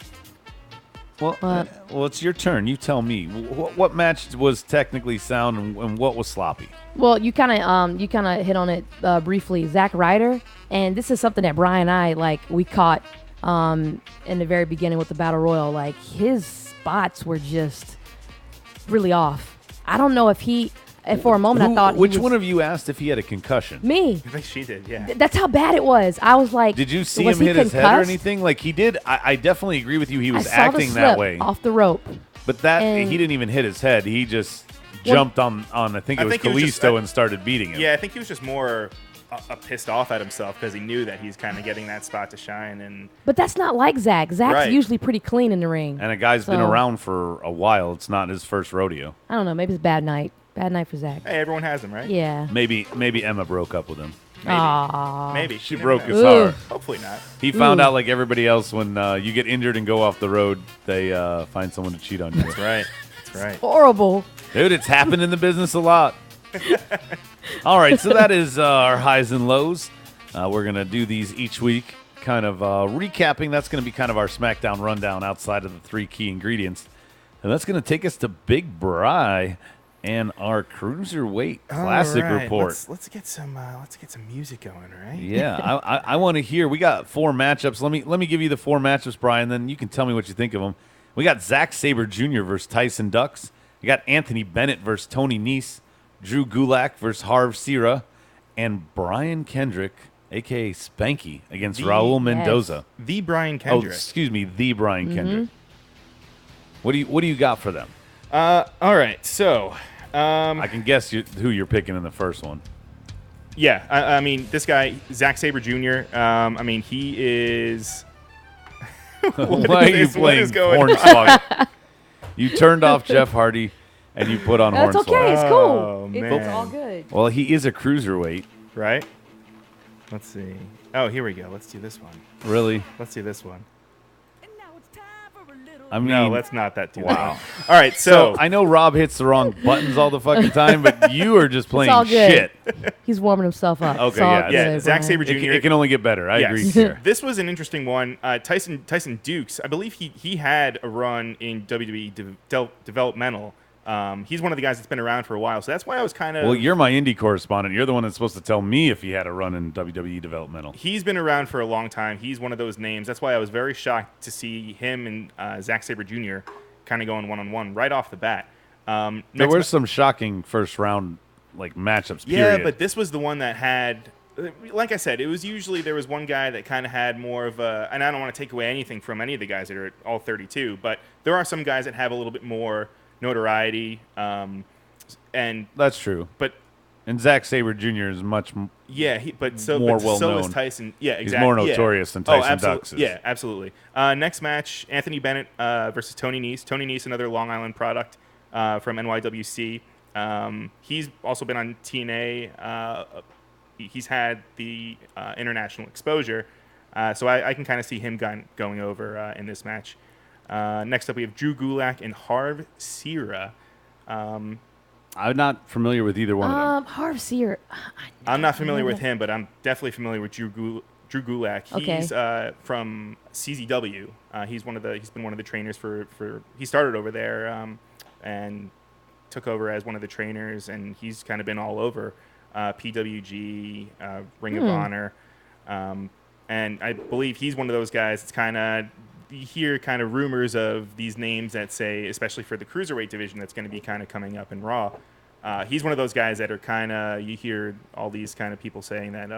Well, it's your turn. You tell me. What match was technically sound and what was sloppy? Well, you kind of hit on it briefly, Zack Ryder, and this is something that Brian and I we caught in the very beginning with the Battle Royal. Like his spots were just really off. I don't know if for a moment I thought Which one of you asked if he had a concussion? me. I think she did. Yeah. That's how bad it was. I was like, Did you see was him he hit his head or concussed? anything? Like he did. I definitely agree with you. He was I saw the acting that slip way. off the rope. But that and- he didn't even hit his head. He just jumped on I think it was think he was just- Kalisto and started beating him. Yeah, I think he was just more pissed off at himself because he knew that he's kind of getting that spot to shine. And But that's not like Zach. Zach's Right. usually pretty clean in the ring. And a guy's been So- around for a while. It's not his first rodeo. I don't know. Maybe it's a bad night. Bad night for Zach. hey, everyone has them, right? Yeah. Maybe Emma broke up with him. Maybe. Aww. Maybe. She never broke know. his heart. Hopefully not. He found Ooh. out like everybody else when you get injured and go off the road, they find someone to cheat on you. That's right. That's right. Horrible. Dude, it's happened in the business a lot. All right, so that is our highs and lows. We're going to do these each week, kind of recapping. That's going to be kind of our SmackDown rundown outside of the 3 key ingredients. And that's going to take us to Big Bri and our Cruiserweight Classic All right, report. Let's get some music going, right? Yeah, I want to hear. We got 4 matchups. Let me give you the 4 matchups, Brian, then you can tell me what you think of them. We got Zack Sabre Jr. versus Tyson Dux. We got Anthony Bennett versus Tony Nese. Drew Gulak versus Harv Sira. And Brian Kendrick, a.k.a. Spanky, against Raul Mendoza. The Brian Oh, Kendrick. excuse me, the Brian Kendrick. What do you got for them? All right, so I can guess who you're picking in the first one. yeah, I mean this guy Zack Sabre Jr. I mean he is. Why are you What playing is going on? Hornswoggle? You turned off Jeff Hardy, and you put on That's Hornswoggle. okay. It's Oh, cool. It's man. all good. Well, he is a cruiserweight. Right? Let's see. Oh, here we go. Let's do this one. Really? Let's do this one. And now I mean, No, let's not that too wow. long. All right, So I know Rob hits the wrong buttons all the fucking time, but you are just playing all good. shit. He's warming himself up. Okay, It's all yeah. good, Yeah, Zack Brian. Sabre Jr. It can only get better. I agree. Yes. Here. This was an interesting one. Tyson Dukes, I believe he had a run in WWE developmental. He's one of the guys that's been around for a while, so that's why I was kind of. Well, you're my indie correspondent. You're the one that's supposed to tell me if he had a run in WWE developmental. He's been around for a long time. He's one of those names. That's why I was very shocked to see him and Zack Sabre Jr. kind of going one-on-one right off the bat. There were some shocking first round matchups. Yeah, Period. but this was the one that had, like I said, it was usually there was one guy that kind of had more of a, and I don't want to take away anything from any of the guys that are at all 32, but there are some guys that have a little bit more notoriety, and that's true. And Zack Sabre Jr. is much more so well-known. is Tyson. Yeah, exactly. He's more notorious than Tyson Dux is. Yeah, absolutely. Next match, Anthony Bennett versus Tony Nese. Tony Nese, another Long Island product from NYWC. He's also been on TNA. He's had the international exposure, so I can kind of see him going over in this match. Next up, we have Drew Gulak and Harv Sira. I'm not familiar with either one of them. Harv Sear. I'm not familiar with him, but I'm definitely familiar with Drew Gulak. He's from CZW. He's been one of the trainers for he started over there and took over as one of the trainers, and he's kind of been all over PWG, Ring of Honor, and I believe he's one of those guys that's kind of, you hear kind of rumors of these names that say, especially for the cruiserweight division, that's going to be kind of coming up in Raw. He's one of those guys that are kind of, you hear all these kind of people saying that,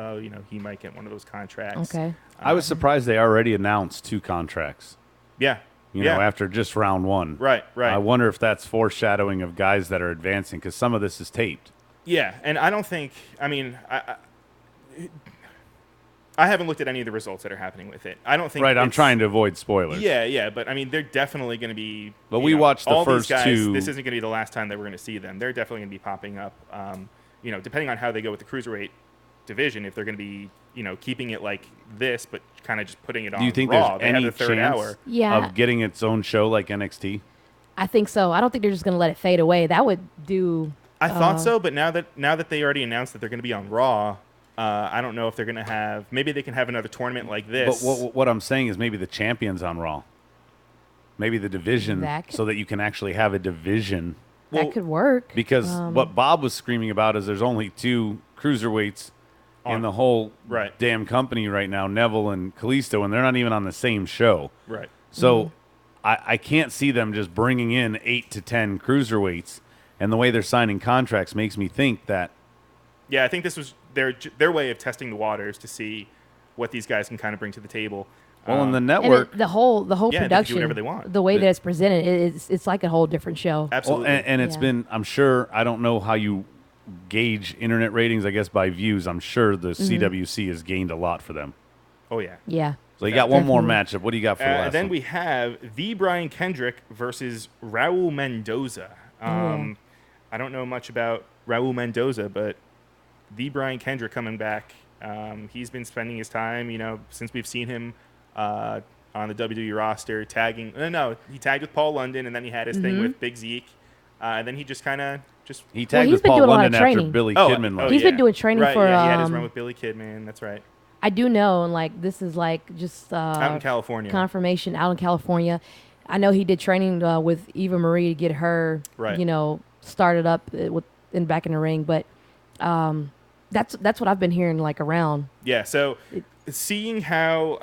he might get one of those contracts. Okay. I was surprised they already announced 2 contracts. Yeah. After just round 1. Right. I wonder if that's foreshadowing of guys that are advancing, because some of this is taped. Yeah, and I don't think, I haven't looked at any of the results that are happening with it. I don't think. Right, I'm trying to avoid spoilers. Yeah, but they're definitely going to be. But we watched the all first these guys, 2. This isn't going to be the last time that we're going to see them. They're definitely going to be popping up. Depending on how they go with the cruiserweight division, if they're going to be, keeping it like this, but kind of just putting it on. Do you think Raw. there's any the third chance hour. of getting its own show like NXT? I think so. I don't think they're just going to let it fade away. That would do. I thought so, but now that they already announced that they're going to be on Raw. I don't know if they're going to have. Maybe they can have another tournament like this. But what I'm saying is maybe the champion's on Raw. Maybe the division, so that you can actually have a division. That could work. Because what Bob was screaming about is there's only 2 cruiserweights in the whole damn company right now, Neville and Kalisto, and they're not even on the same show. Right. So I can't see them just bringing in 8 to 10 cruiserweights, and the way they're signing contracts makes me think that. Yeah, I think this was their way of testing the waters to see what these guys can kind of bring to the table. Well, in the network, the whole they can do production, whatever they want. the way that it's presented, it's like a whole different show. Absolutely. Well, and it's been, I'm sure, I don't know how you gauge internet ratings, I guess by views. I'm sure the CWC has gained a lot for them. Oh, yeah. Yeah. So you got one more matchup. What do you got for the last then one? we have the Brian Kendrick versus Raul Mendoza. I don't know much about Raul Mendoza, but the Brian Kendrick coming back. He's been spending his time, since we've seen him on the WWE roster, tagging. No, he tagged with Paul London, and then he had his thing with Big Zeke. And then he just kind of he tagged he's with been Paul doing a lot of London after training. Billy Kidman left. He's been doing training for. He had his run with Billy Kidman. That's right. I do know, and this is just out in California. Confirmation out in California. I know he did training with Eva Marie to get her, started up back in the ring. But that's what I've been hearing around. Yeah. So seeing how,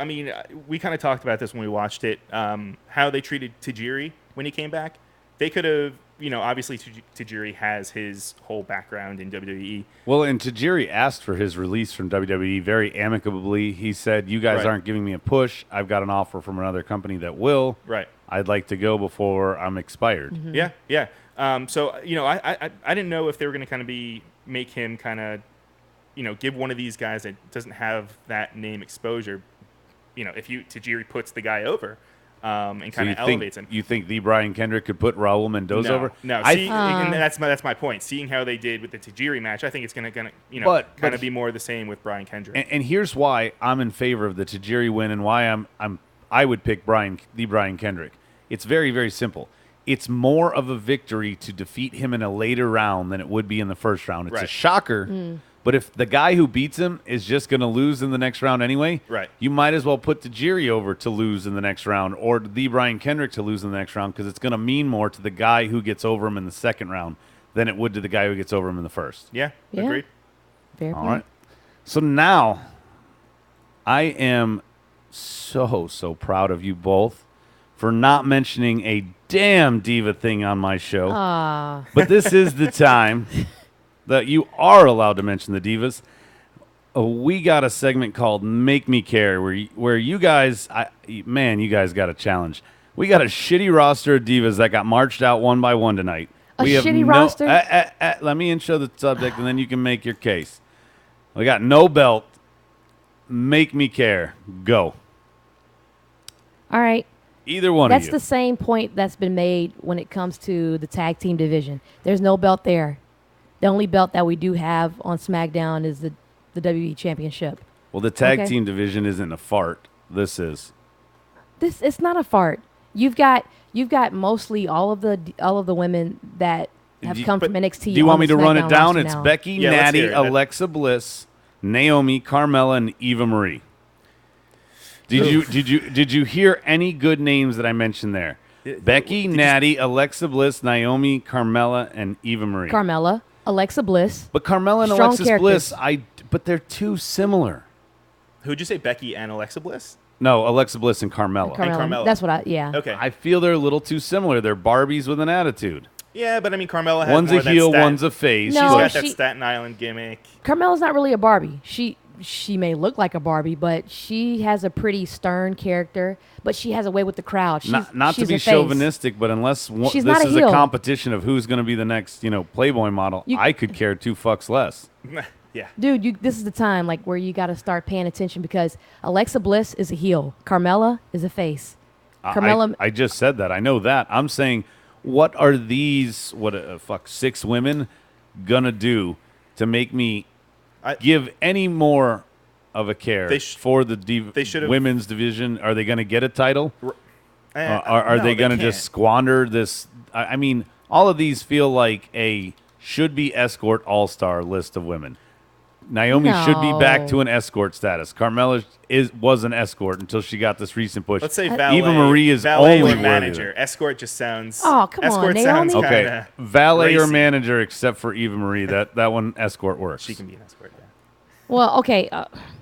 we kind of talked about this when we watched it. How they treated Tajiri when he came back. They could have. Obviously Tajiri has his whole background in WWE. Well, and Tajiri asked for his release from WWE very amicably. He said, you guys aren't giving me a push. I've got an offer from another company that will. Right. I'd like to go before I'm expired. Mm-hmm. Yeah. So, I didn't know if they were going to kind of make him kind of, give one of these guys that doesn't have that name exposure, if Tajiri puts the guy over. And kind of elevates him. You think the Brian Kendrick could put Raul Mendoza over? No, and that's my point. Seeing how they did with the Tajiri match, I think it's gonna kind of be more the same with Brian Kendrick. And here's why I'm in favor of the Tajiri win, and why I would pick the Brian Kendrick. It's very, very simple. It's more of a victory to defeat him in a later round than it would be in the first round. It's a shocker, but if the guy who beats him is just going to lose in the next round anyway, you might as well put Tajiri over to lose in the next round or the Brian Kendrick to lose in the next round because it's going to mean more to the guy who gets over him in the second round than it would to the guy who gets over him in the first. Yeah. Agreed. Fair All point. right. So now I am so proud of you both for not mentioning a damn diva thing on my show. But this is the time that you are allowed to mention the divas. We got a segment called Make Me Care where you guys, you guys got a challenge. We got a shitty roster of divas that got marched out one by one tonight. We have shitty roster? Let me intro the subject and then you can make your case. We got no belt. Make me care. Go. All right. Either one That's of you. the same point that's been made when it comes to the tag team division. There's no belt there. The only belt that we do have on SmackDown is the WWE Championship. Well, the tag Okay. team division isn't a fart. This is. It's not a fart. You've got mostly all of the women that have come from NXT. Do you want on me the to run it SmackDown down? roster It's now. Becky, Yeah, let's Natty, hear it. Alexa Bliss, Naomi, Carmella, and Eva Marie. Did you hear any good names that I mentioned there? Becky, Natty, Alexa Bliss, Naomi, Carmella, and Eva Marie. Carmella, Alexa Bliss. But Carmella and Strong Alexis characters. Bliss, but they're too similar. Who'd you say, Becky and Alexa Bliss? No, Alexa Bliss and Carmella. Carmella. That's what yeah. Okay. I feel they're a little too similar. They're Barbies with an attitude. Yeah, but I mean, Carmella has One's more a that heel, Staten- one's a face. No, She's got that she- Staten Island gimmick. Carmella's not really a Barbie. She may look like a Barbie, but she has a pretty stern character. But she has a way with the crowd. She's, Not to she's be a face. chauvinistic, but unless She's this not a is a heel. competition of who's going to be the next, Playboy model, I could care two fucks less. Yeah. Dude, this is the time where you got to start paying attention because Alexa Bliss is a heel. Carmella is a face. Carmella. I just said that. I know that. I'm saying, what are these 6 women gonna do to make me give any more of a care for the women's division? Are they gonna get a title? Are no, they gonna can't. just squander this? I mean, all of these feel like a should be escort all-star list of women. Naomi should be back to an escort status. Carmella was an escort until she got this recent push. Let's say valet. Eva Marie is valet only or worthy manager. of it. Escort just sounds. Oh, come on, escort Naomi. sounds Okay, kinda valet or racy. manager, except for Eva Marie. That one escort works. She can be an escort. Yeah. Well, okay.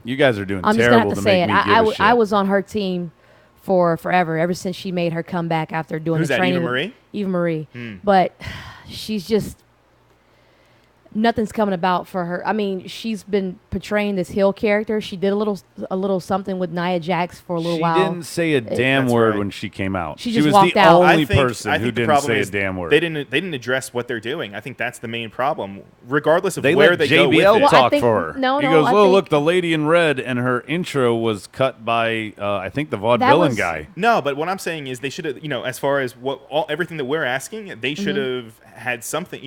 You guys are doing I'm just gonna terrible have to to say make it. me give a shit. I was on her team for forever, ever since she made her comeback after doing Who's the that, training. Eva Marie? Eva Marie. But she's just nothing's coming about for her. I mean, she's been portraying this heel character. She did a little something with Nia Jax for a little while. She didn't say a damn That's word right. when she came out. She just was walked the out. only person who the didn't problem say a is damn word. They didn't address what they're doing. I think that's the main problem. Regardless of They where let they go with JBL it. Well, I talk think- for her. no, he no, goes, I "Oh, think- look, the lady in red," and her intro was cut by I think the vaudevillain was- guy. No, but what I'm saying is they should have, as far as everything that we're asking, they should have had something.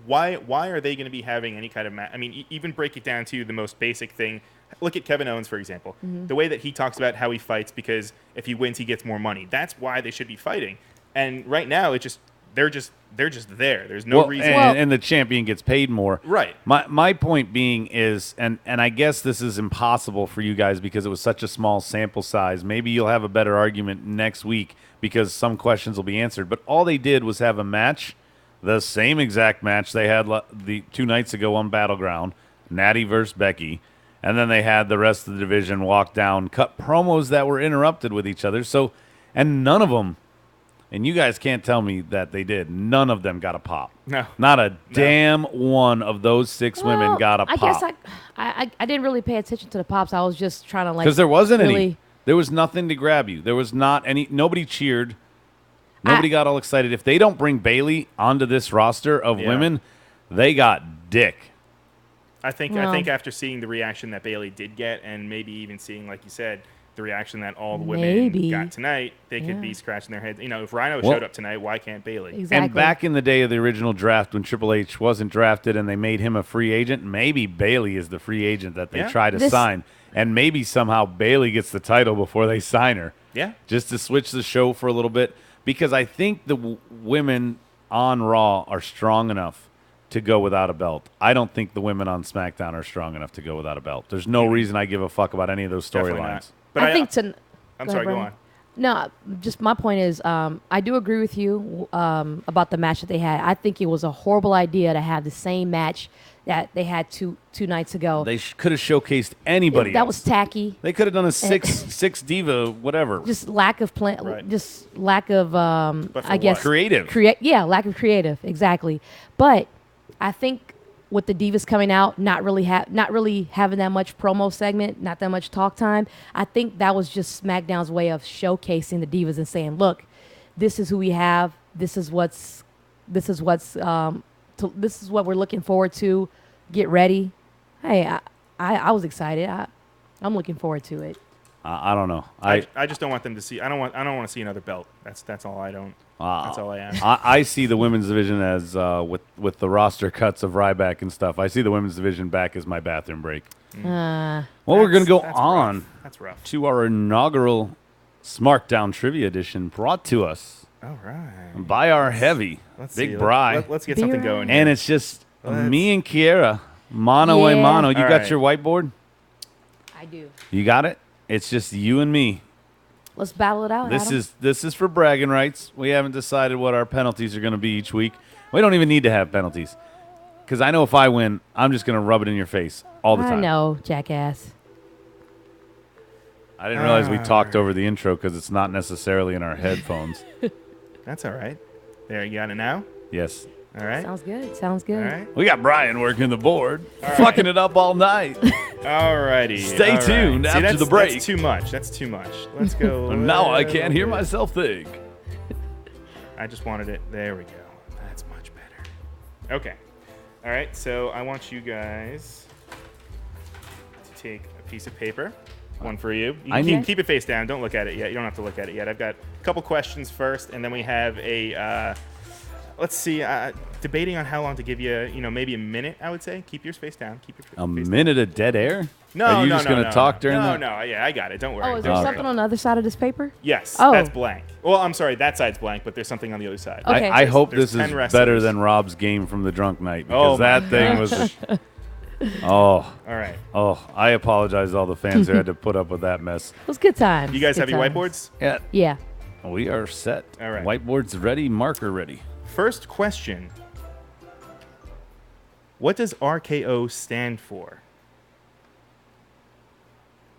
Why are they going to be having any kind of I mean, even break it down to the most basic thing. Look at Kevin Owens, for example. The way that he talks about how he fights because if he wins, he gets more money. That's why they should be fighting. And right now, they're just there. There's no reason. And the champion gets paid more. Right. My point being is, and I guess this is impossible for you guys because it was such a small sample size. Maybe you'll have a better argument next week because some questions will be answered. But all they did was have a match, the same exact match they had the 2 nights ago on Battleground, Natty versus Becky. And then they had the rest of the division walk down, cut promos that were interrupted with each other. So, and none of them, and you guys can't tell me that they did, none of them got a pop. No. Not a damn one of those 6 women Well, got a pop. I guess I didn't really pay attention to the pops. I was just trying to Because there wasn't really, any. There was nothing to grab you. There was not any. Nobody cheered. Nobody got all excited. If they don't bring Bailey onto this roster of women, they got dick. I think after seeing the reaction that Bailey did get, and maybe even seeing, like you said, the reaction that all the women got tonight, they could be scratching their heads. If Rhino showed up tonight, why can't Bailey? Exactly. And back in the day of the original draft, when Triple H wasn't drafted and they made him a free agent, maybe Bailey is the free agent that they try to sign. And maybe somehow Bailey gets the title before they sign her. Yeah. Just to switch the show for a little bit. because I think the women on Raw are strong enough to go without a belt. I don't think the women on SmackDown are strong enough to go without a belt. There's no reason I give a fuck about any of those Definitely not. storylines. But I think I'm sorry, go on. No, just my point is, I do agree with you about the match that they had. I think it was a horrible idea to have the same match that they had two nights ago. They could have showcased anybody. That else. was tacky. They could have done a six diva whatever. Just lack of plan. Right. Just lack of, But for I guess, what? Creative. lack of creative. Exactly. But I think with the divas coming out, not really having that much promo segment, not that much talk time, I think that was just SmackDown's way of showcasing the divas and saying, "Look, this is who we have. This is what we're looking forward to. Get ready." Hey, I was excited. I'm looking forward to it. I don't know. I just don't want them to see. I don't want to see another belt. That's all I don't. That's all I ask. I see the women's division as with the roster cuts of Ryback and stuff. I see the women's division back as my bathroom break. Well, we're going to go That's on rough. That's rough. to our inaugural Smarkdown Trivia Edition, brought to us All right. by our heavy Let's Big see. Bry, Let's get Be something right. going. and here. it's just Let's- me and Kiara, mano a Yeah. mano. You All got right. your whiteboard? I do. You got it? It's just you and me. Let's battle it out. Adam. This is for bragging rights. We haven't decided what our penalties are going to be each week. We don't even need to have penalties, because I know if I win, I'm just going to rub it in your face all the time. I know, jackass. I didn't realize we talked over the intro because it's not necessarily in our headphones. That's all right. There, you got it now. Yes. All right. Sounds good. Sounds good. All right. We got Brian working the board, fucking it up all night. Alrighty. Stay all right. tuned See, after that's- the break. That's too much. That's too much. Let's go. Now I a can't hear little bit. myself think. I just wanted it. There we go. That's much better. Okay. All right. So I want you guys to take a piece of paper. One for you. You I can need- keep it face down. Don't look at it yet. You don't have to look at it yet. I've got a couple questions first, and then we have a. Let's see. Debating on how long to give you. Maybe a minute. I would say. Keep yours face down. Keep your A face minute of dead air? No, Are you no, just no, going no, to talk no. during no, that? No, yeah, I got it. Don't worry. Oh, is there All something right. on the other side of this paper? Yes, Oh. that's blank. Well, I'm sorry, that side's blank, but there's something on the other side. Okay. I hope There's this 10 is wrestlers. better than Rob's game from the drunk night, because Oh, my that thing was. Oh, All right. I apologize to all the fans who had to put up with that mess. It was good times. You guys Good have your times. whiteboards? Yeah, Yeah. we are set. All right. Whiteboard's ready, marker ready. First question. What does RKO stand for?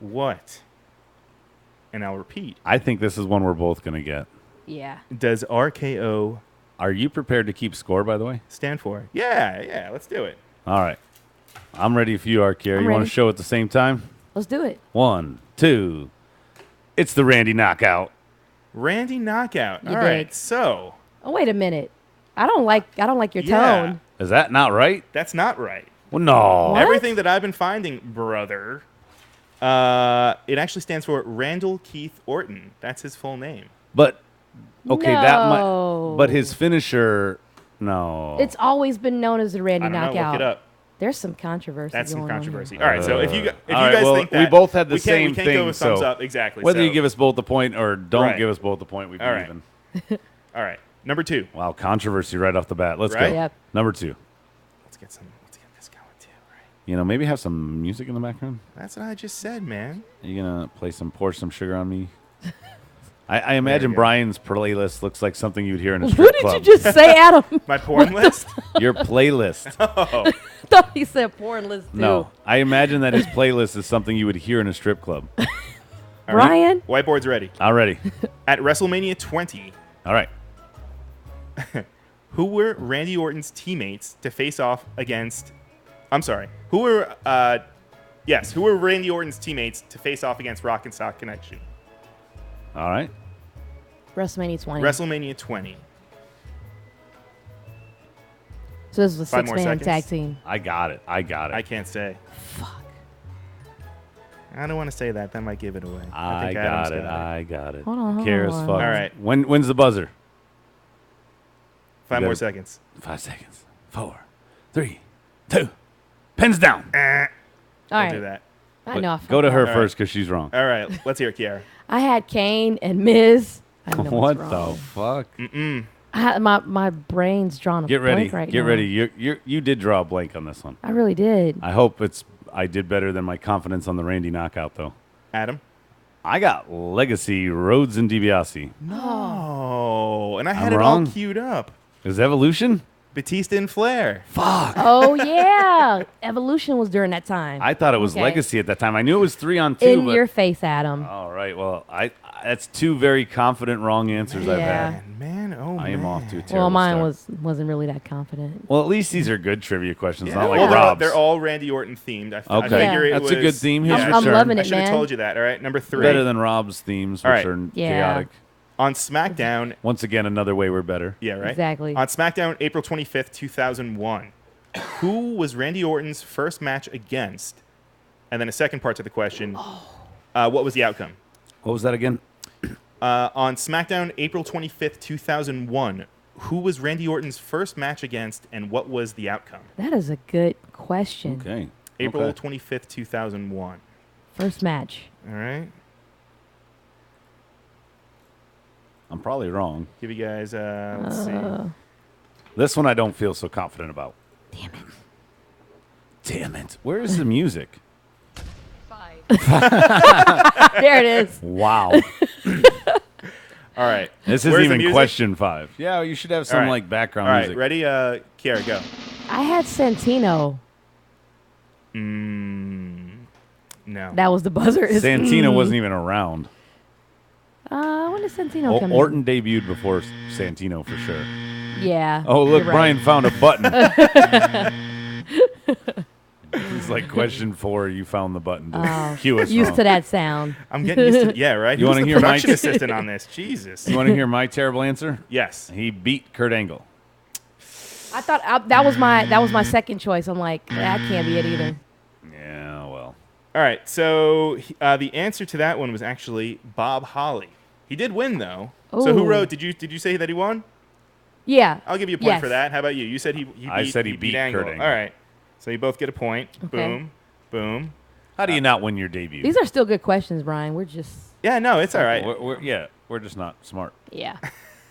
What? And I'll repeat. I think this is one we're both going to get. Yeah. Does RKO Are you prepared to keep score, by the way? stand for? Yeah, let's do it. All right. I'm ready if you are, Kiara. I'm You want ready. to show at the same time? Let's do it. 1, 2. It's the Randy Knockout. Randy Knockout. You All right, dig. so Oh, wait a minute. I don't like your Yeah. tone. Is that not right? that's not right. Well, no. What? Everything that I've been finding, brother, it actually stands for Randall Keith Orton. That's his full name. But okay, that might. No. But his finisher, no. It's always been known as the Randy I don't know. Knockout. Look it up. There's some controversy. That's some going on controversy. here. All right, so if you all right, guys well, think we that both had the we same can't go thing, with thumbs so up exactly. whether so- you give us both a point or don't Right. give us both a point, we'd be All right. even. all right, number 2. Wow, controversy right off the bat. Let's Right? go. Yep. Number 2. Let's get this going too. Right. You know, maybe have some music in the background. That's what I just said, man. Are you gonna pour some sugar on me? I imagine go. Brian's playlist looks like something you'd hear in a What strip did club. you just say, Adam? My porn list. Your playlist. Oh, thought he said porn list too. No, I imagine that his playlist is something you would hear in a strip club. Brian? whiteboard's ready. Already. At WrestleMania 20, All right. who were Randy Orton's teammates to face off against? I'm sorry. Who were Randy Orton's teammates to face off against Rock and Sock Connection? All right. WrestleMania 20. WrestleMania 20. So this was a 5 more six-man seconds. tag team. I got it. I can't say. Fuck. I don't want to say that. That might give it away. I think got Adam's it. I got it. Hold on, Cares hold fuck. on. All right. When's the buzzer? 5 You more got it. seconds. 5 seconds. 4, 3, 2. Pens down. All Don't right. do that. I know. I Go to fucked her up. All first right. because she's wrong. All right. Let's hear it, Kiara. I had Kane and Miz I know What what's the wrong. fuck? My brain's drawn a Get ready. blank right Get now. ready. You did draw a blank on this one. I really did. I hope I did better than my confidence on the Randy knockout, though. Adam? I got Legacy, Rhodes, and DiBiase. No. And I had I'm it wrong? all queued up. Is Evolution? Batista and Flair. Oh yeah, Evolution was during that time. I thought it was Okay. Legacy at that time. I knew it was 3-on-2. In but your face, Adam. all right. Well, that's two very confident wrong answers I've Yeah. had. Man, oh I am off to a terrible Well, mine start. wasn't really that confident. Well, at least these are good trivia questions, Yeah. not like Well, Rob's. they're all Randy Orton themed. I Okay. figure it That's a was, good theme. Here's I'm your turn. loving I it, should have man. told you that. All right, number 3. Better than Rob's themes, All which right. are Yeah. chaotic. On SmackDown, Once again, another way we're better. yeah, right? Exactly. On SmackDown, April 25th, 2001, who was Randy Orton's first match against? And then a second part to the question, what was the outcome? What was that again? On SmackDown, April 25th, 2001, who was Randy Orton's first match against, and what was the outcome? That is a good question. Okay. April Okay. 25th, 2001. First match. All right. I'm probably wrong. Give you guys, let's see. This one I don't feel so confident about. Damn it. Damn it. Where is the music? There it is. Wow. All right. This Where's isn't the even music? question 5. Yeah, you should have some All right. like background All right, music. ready? Kiara, go. I had Santino. No. That was the buzzer. Is Santino wasn't even around. When did Santino come Orton debuted before Santino for sure. in? Yeah. Oh, look, you're Brian right. found a button. It's like question 4. You found the button to cue us Used wrong. to that sound. I'm getting used to yeah, right? You Who's wanna the hear my- production assistant on this? Jesus. You want to hear my terrible answer? Yes. He beat Kurt Angle. I thought that was my second choice. I'm like, that can't be it either. Yeah, well. All right. So the answer to that one was actually Bob Holly. He did win though. So who Ooh. wrote? Did you say that he won? Yeah. I'll give you a point Yes. for that. How about you? You said he beat, I said he beat Angle. Kurt Angle. All right. So you both get a point. Okay. Boom. Boom. How do you not win your debut? These are still good questions, Brian. We're just Yeah, no, it's all right. We're just not smart. yeah.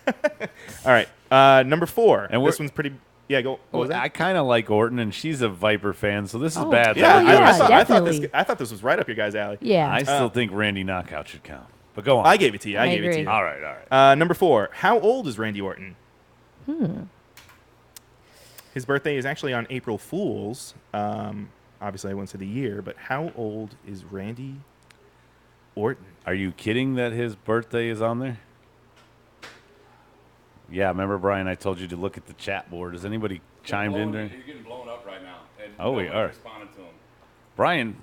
All right. Number 4. And this one's pretty. Yeah, go. What was that? I kind of like Orton, and she's a Viper fan, so this is Oh, bad. Yeah, Oh, yeah, I definitely. thought this was right up your guys' alley. Yeah. I still think Randy Knockout should count. But go on. I gave it to you. I I gave it to agree. you. All right. Number 4. How old is Randy Orton? His birthday is actually on April Fool's. Obviously, I won't say the year, but how old is Randy Orton? Are you kidding that his birthday is on there? Yeah, remember, Brian, I told you to look at the chat board. Has anybody chimed in during? You're getting blown up right now. And Oh, we are. responding to him. Brian,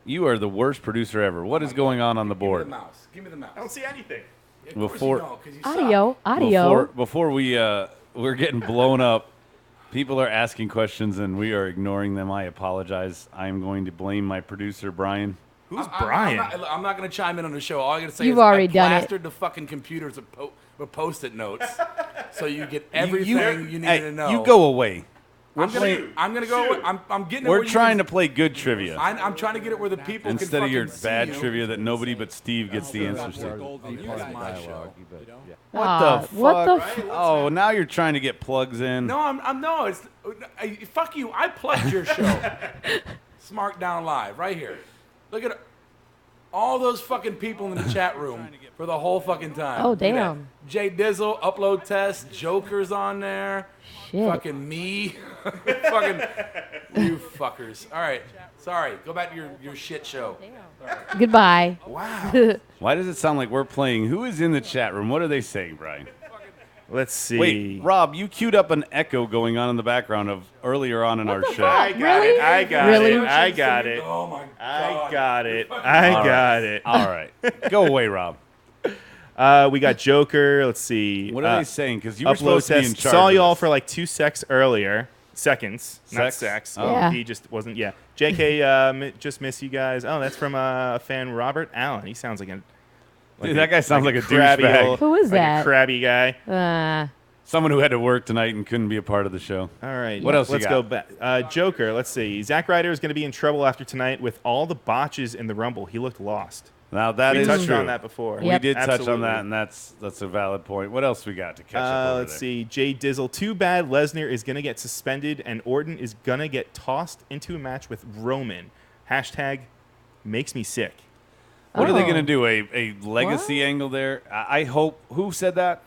you are the worst producer ever. What is going on the board? Give me the mouse. Give me the mouse. I don't see anything. Of course Before- you don't, 'cause you suck. Audio. Before we're getting blown up, people are asking questions and we are ignoring them. I apologize. I'm going to blame my producer, Brian. Who's Brian? I'm not going to chime in on the show. All I got to say You've is already I done it. plastered the fucking computers with Post-it notes, so you get everything you need Hey, to know. you go away. I'm gonna go. I'm getting it. We're where you trying can- to play good trivia I'm trying to get it where the people instead can of your fucking see bad you. trivia that nobody but Steve gets the answers to. You got my show. What the fuck? What the Oh, now you're trying to get plugs in. No, I'm no. It's fuck you. I plugged your show. Smarkdown Live right here. Look at all those fucking people in the chat room for the whole fucking time. Oh, Look at damn. that. Jay Dizzle, Upload Test, Joker's on there. Shit. Fucking me. Fucking you fuckers. All right. Sorry. Go back to your shit show. Goodbye. Wow. Why does it sound like we're playing? Who is in the chat room? What are they saying, Brian? Let's see. Wait, Rob, you queued up an echo going on in the background of earlier on in our show. I got Really? it. I got Really? it. I got it. Oh my I god. got it. I got it. All right. Go away, Rob. We got Joker. Let's see. What are they saying? Because you were Upload supposed to be in test. charge. Saw of y'all this. for like 2 seconds earlier. Seconds, not Sex? sex. Oh. Yeah. He just wasn't. Yeah. JK, just miss you guys. Oh, that's from a fan, Robert Allen. He sounds like a. Dude, that guy sounds like a crabby douchebag. old- Who is like that? A crabby guy. Someone who had to work tonight and couldn't be a part of the show. All right. What else you Let's got? go back. Joker. Let's see. Zack Ryder is going to be in trouble after tonight with all the botches in the Rumble. He looked lost. Now that We is touched true. on that before. We Yep. did touch on Absolutely. that, and that's a valid point. What else we got to catch up over Let's there? see. Jay Dizzle. Too bad Lesnar is going to get suspended and Orton is going to get tossed into a match with Roman. Hashtag makes me sick. What are they Oh. going to do? A legacy angle there? I hope. Who said that?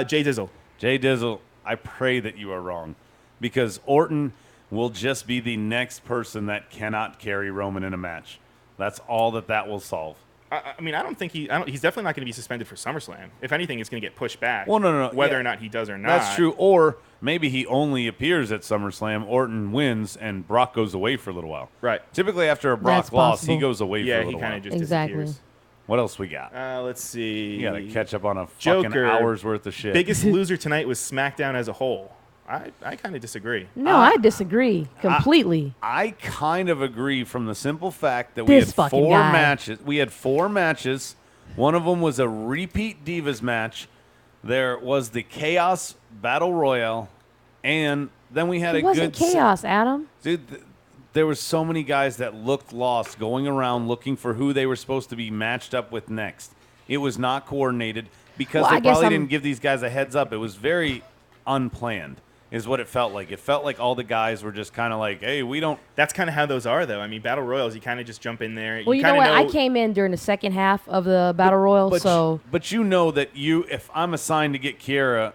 Jay Dizzle. Jay Dizzle. I pray that you are wrong, because Orton will just be the next person that cannot carry Roman in a match. That's all that will solve. I mean, I don't think he's definitely not going to be suspended for SummerSlam. If anything, it's going to get pushed back. Well, no. Whether Yeah. or not he does or not. That's true. Or maybe he only appears at SummerSlam, Orton wins, and Brock goes away for a little while. Right. Typically, after a Brock That's loss, he possible. goes away for a Yeah, little he kind while. of just Exactly. disappears. What else we got? Let's see. You got to catch up on a fucking Joker. hour's worth of shit. Biggest loser tonight was SmackDown as a whole. I kind of disagree. No, I disagree completely. I kind of agree from the simple fact that This we had fucking 4 guy. matches. We had 4 matches. One of them was a repeat Divas match. There was the Chaos Battle Royale, and then we had It a wasn't good chaos, Adam. Dude, there were so many guys that looked lost going around looking for who they were supposed to be matched up with next. It was not coordinated because Well, I they guess probably I'm- didn't give these guys a heads up. It was very unplanned, is what it felt like. It felt like all the guys were just kind of like, hey, we don't. That's kind of how those are, though. I mean, Battle Royals, you kind of just jump in there. Well, you know kinda what? I came in during the second half of the Battle Royal, so But you know that if I'm assigned to get Kiara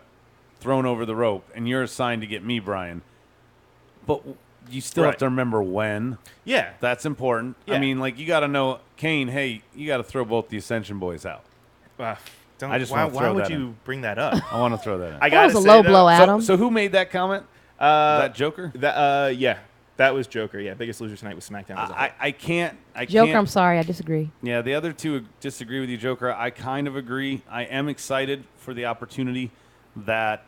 thrown over the rope and you're assigned to get me, Brian, but you still have Right. to remember when. Yeah. That's important. I Yeah. mean, like, you got to know, Kane, hey, you got to throw both the Ascension boys out. Don't, I just why wanna throw would that you in. bring that up? I want to throw that in. I that was gotta a say, low though, blow, Adam. So who made that comment? That Joker? Yeah, that was Joker. Yeah, biggest loser tonight was SmackDown. As a whole. I can't. Joker, I'm sorry, I disagree. Yeah, the other two disagree with you, Joker. I kind of agree. I am excited for the opportunity that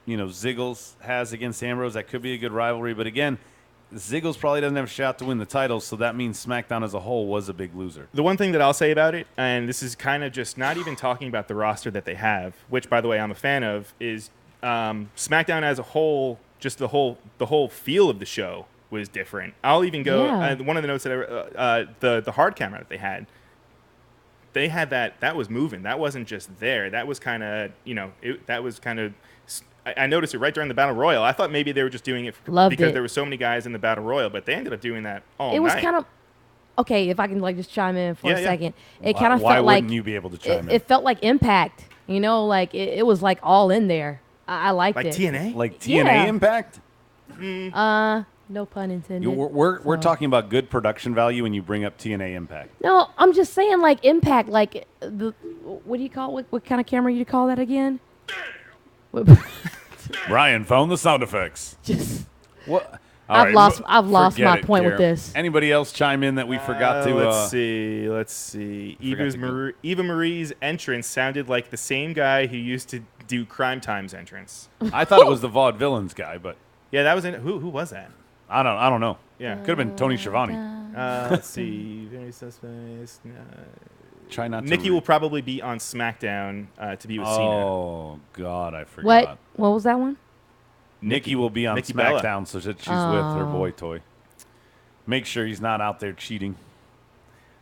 Ziggles has against Ambrose. That could be a good rivalry. But again, Ziggles probably doesn't have a shot to win the title, so that means SmackDown as a whole was a big loser. The one thing that I'll say about it, and this is kind of just not even talking about the roster that they have, which, by the way, I'm a fan of, is SmackDown as a whole. Just the whole feel of the show was different. I'll even go. Yeah. One of the notes that the hard camera that they had that was moving. That wasn't just there. That was kind of that was kind of. I noticed it right during the Battle Royal. I thought maybe they were just doing it Loved because it. there were so many guys in the Battle Royal, but they ended up doing that all It was night. kind of okay. If I can just chime in for Yeah, a yeah. second, it kind of Why felt like wouldn't you be able to chime in? it felt like Impact. Like it was like all in there. I liked like it. TNA. Like TNA Yeah. Impact? No pun intended. We're talking about good production value when you bring up TNA Impact. No, I'm just saying like Impact. Like what do you call what kind of camera you call that again? Brian found the sound effects. Just What? I've lost forget my it, point with Kara. this. Anybody else chime in that we forgot to? Let's see. forgot to go. Eva Marie's entrance sounded like the same guy who used to do Crime Time's entrance. I thought it was the Vaudevillains guy, but Yeah, that was who was that? I don't know. Yeah. Could have been Tony Schiavone. Let's see. Very suspect. Try not to. Nikki will probably be on SmackDown to be with Cena. Oh God, I forgot. What was that one? Nikki will be on Nikki Bella. SmackDown, so that she's with her boy toy. Make sure he's not out there cheating.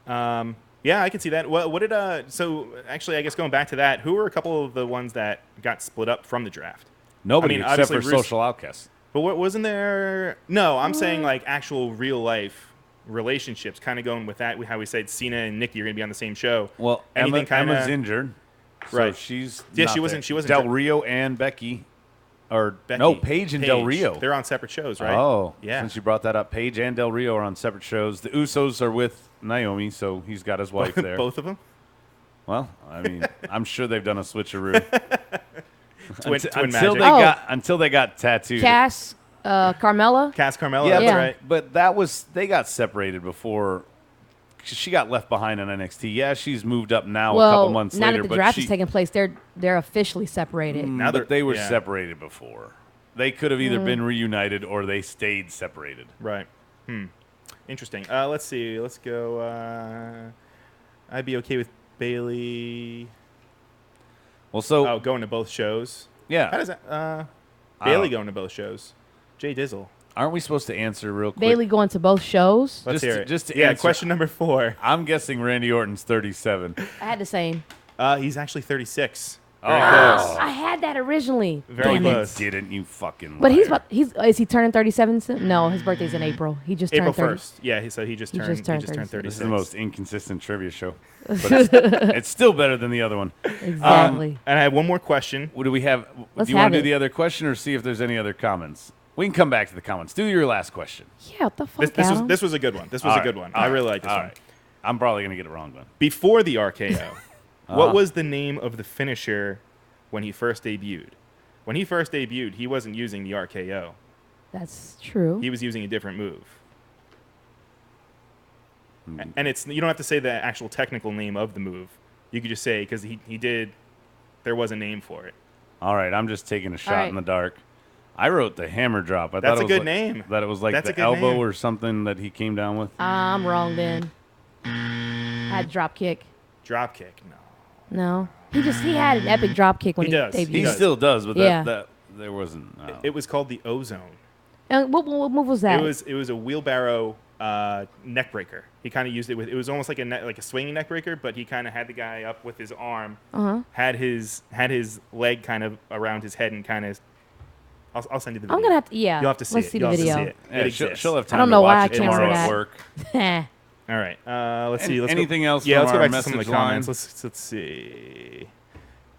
Yeah, I can see that. What did so actually I guess going back to that, who were a couple of the ones that got split up from the draft? Nobody I mean, except for obviously Social Outcasts. But wasn't there? No, I'm saying like actual real life relationships, kind of going with that. How we said Cena and Nikki are going to be on the same show. Well, anything Emma's injured, so Right. she's Yeah, not she wasn't- there. she wasn't Del dra- Rio and Becky, or Becky, no, Paige and Del Rio. They're on separate shows, right? Oh, yeah. Since you brought that up, Paige and Del Rio are on separate shows. The Usos are with Naomi, so he's got his wife there. Both of them. Well, I mean, I'm sure they've done a switcheroo. Twin until magic. until they got tattooed. Cass, Carmella. Cass Carmella. Yeah, that's Yeah. right. But they got separated before. She got left behind in NXT. Yeah, she's moved up now a couple months now later. that the but draft she, is taking place, they're officially separated. Now but they were yeah. separated before. They could have either been reunited or they stayed separated. Right. Interesting. Let's see. Let's go. I'd be okay with Bailey. Well, so Oh, going to both shows. yeah, How does that? Bailey going to both shows. Jay Dizzle. Aren't we supposed to answer real quick? Bailey going to both shows. Let's Just hear to- it. just to yeah, answer- question number 4. I'm guessing Randy Orton's 37. I had the same. He's actually 36. Very Oh. close. I had that originally. Very Damn close. You didn't, you fucking But liar. is he turning 37 soon? No, his birthday's in April. He just April turned 30. 1st. Yeah, he just turned 36. This is the most inconsistent trivia show. But it's still better than the other one. Exactly. And I have one more question. What do we have? Let's do you want have to do it. the other question or see if there's any other comments? We can come back to the comments. Do your last question. Yeah, what the fuck, This was a good one. This was All a right, good one. all I right, really like this all one. right. I'm probably going to get it wrong, then. Before the RKO, what was the name of the finisher when he first debuted? When he first debuted, he wasn't using the RKO. That's true. He was using a different move. And you don't have to say the actual technical name of the move. You could just say, because he did, there was a name for it. All right, I'm just taking a shot right. in the dark. I wrote the hammer drop. I That's thought a it was good like, name. That it was like That's a the good elbow name. or something that he came down with. I'm wrong then. I had drop kick. Drop kick, no. No. He had an epic drop kick when He he, does. debuted. He does. still does, but Yeah. that there wasn't. It was called the Ozone. And what move was that? It was a wheelbarrow neck breaker. He kind of used it with. It was almost like a swinging neck breaker, but he kind of had the guy up with his arm, had his leg kind of around his head, and kind of. I'll send you the video. I'm gonna have to. Yeah. You'll have to see Let's it. see You'll the have to video. see it. Yeah, It she'll exists. have time don't to know why watch I it can't tomorrow remember at that. work. All right. Let's see. Anything else Yeah, from let's go our back to some of the message line? comments. Let's see.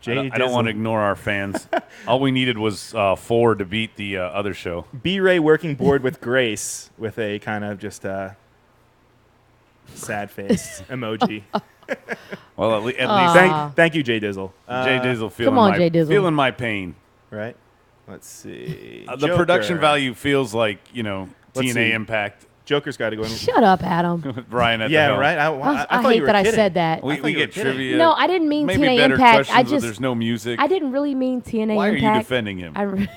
I don't want to ignore our fans. All we needed was 4 to beat the other show. B-Ray working board with Grace with a kind of just sad face emoji. Well, at least Thank you, Jay Dizzle. Jay Dizzle feeling Come on, my Jay Dizzle. feeling my pain. Right? Let's see. The production Joker. value feels like Let's TNA see. Impact Joker's got to go in. Shut up, Adam. with Brian at the Yeah, helm. right? I I thought hate you were that I kidding. said that. We thought you were get kidding. trivia. No, I didn't mean Maybe TNA better Impact. questions, I but just there's no music. I didn't really mean TNA Why are Impact. you defending him?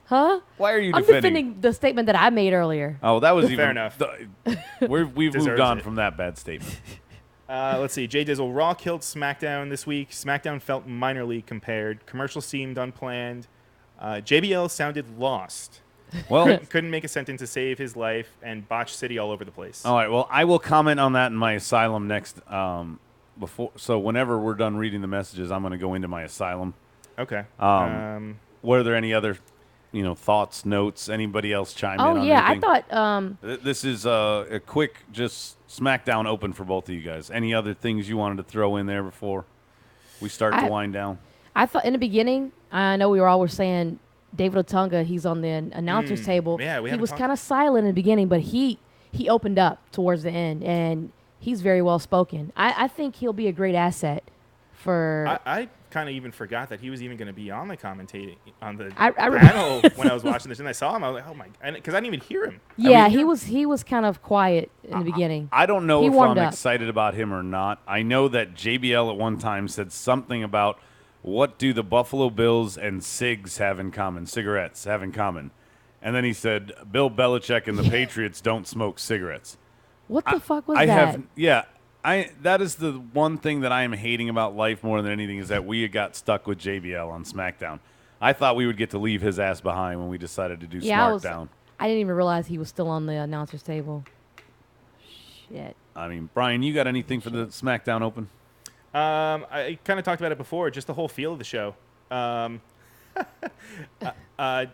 Huh? Why are you I'm defending the statement that I made earlier. Oh, that was even Fair enough. We've moved Deserves on it. from that bad statement. Let's see. Jay Dizzle. Raw killed SmackDown this week. SmackDown felt minorly compared. Commercials seemed unplanned. JBL sounded lost. Well, Couldn't make a sentence to save his life, and botched City all over the place. all right. Well, I will comment on that in my asylum next. So whenever we're done reading the messages, I'm going to go into my asylum. Okay. Were there any other, thoughts, notes? Anybody else chime in? Oh on yeah, I anything? thought This is a quick, just SmackDown open for both of you guys. Any other things you wanted to throw in there before we start to wind down? I thought in the beginning, I know we were always saying David Otunga, he's on the announcer's table. Yeah, we he haven't was talked- kind of silent in the beginning, but he opened up towards the end, and he's very well spoken. I think he'll be a great asset for. I kind of even forgot that he was even going to be on the commentating on the I panel when I was watching this, and I saw him. I was like, oh my, because I didn't even hear him. yeah, he was kind of quiet in the beginning. I don't know He if warmed I'm up. excited about him or not. I know that JBL at one time said something about what do the Buffalo Bills and cigarettes have in common? And then he said Bill Belichick and the Patriots don't smoke cigarettes. What the fuck was I that? that is the one thing that I am hating about life more than anything is that we got stuck with JBL on SmackDown. I thought we would get to leave his ass behind when we decided to do Smarkdown. I didn't even realize he was still on the announcer's table. Shit. I mean, Brian, you got anything for the SmackDown Open? I kind of talked about it before, just the whole feel of the show.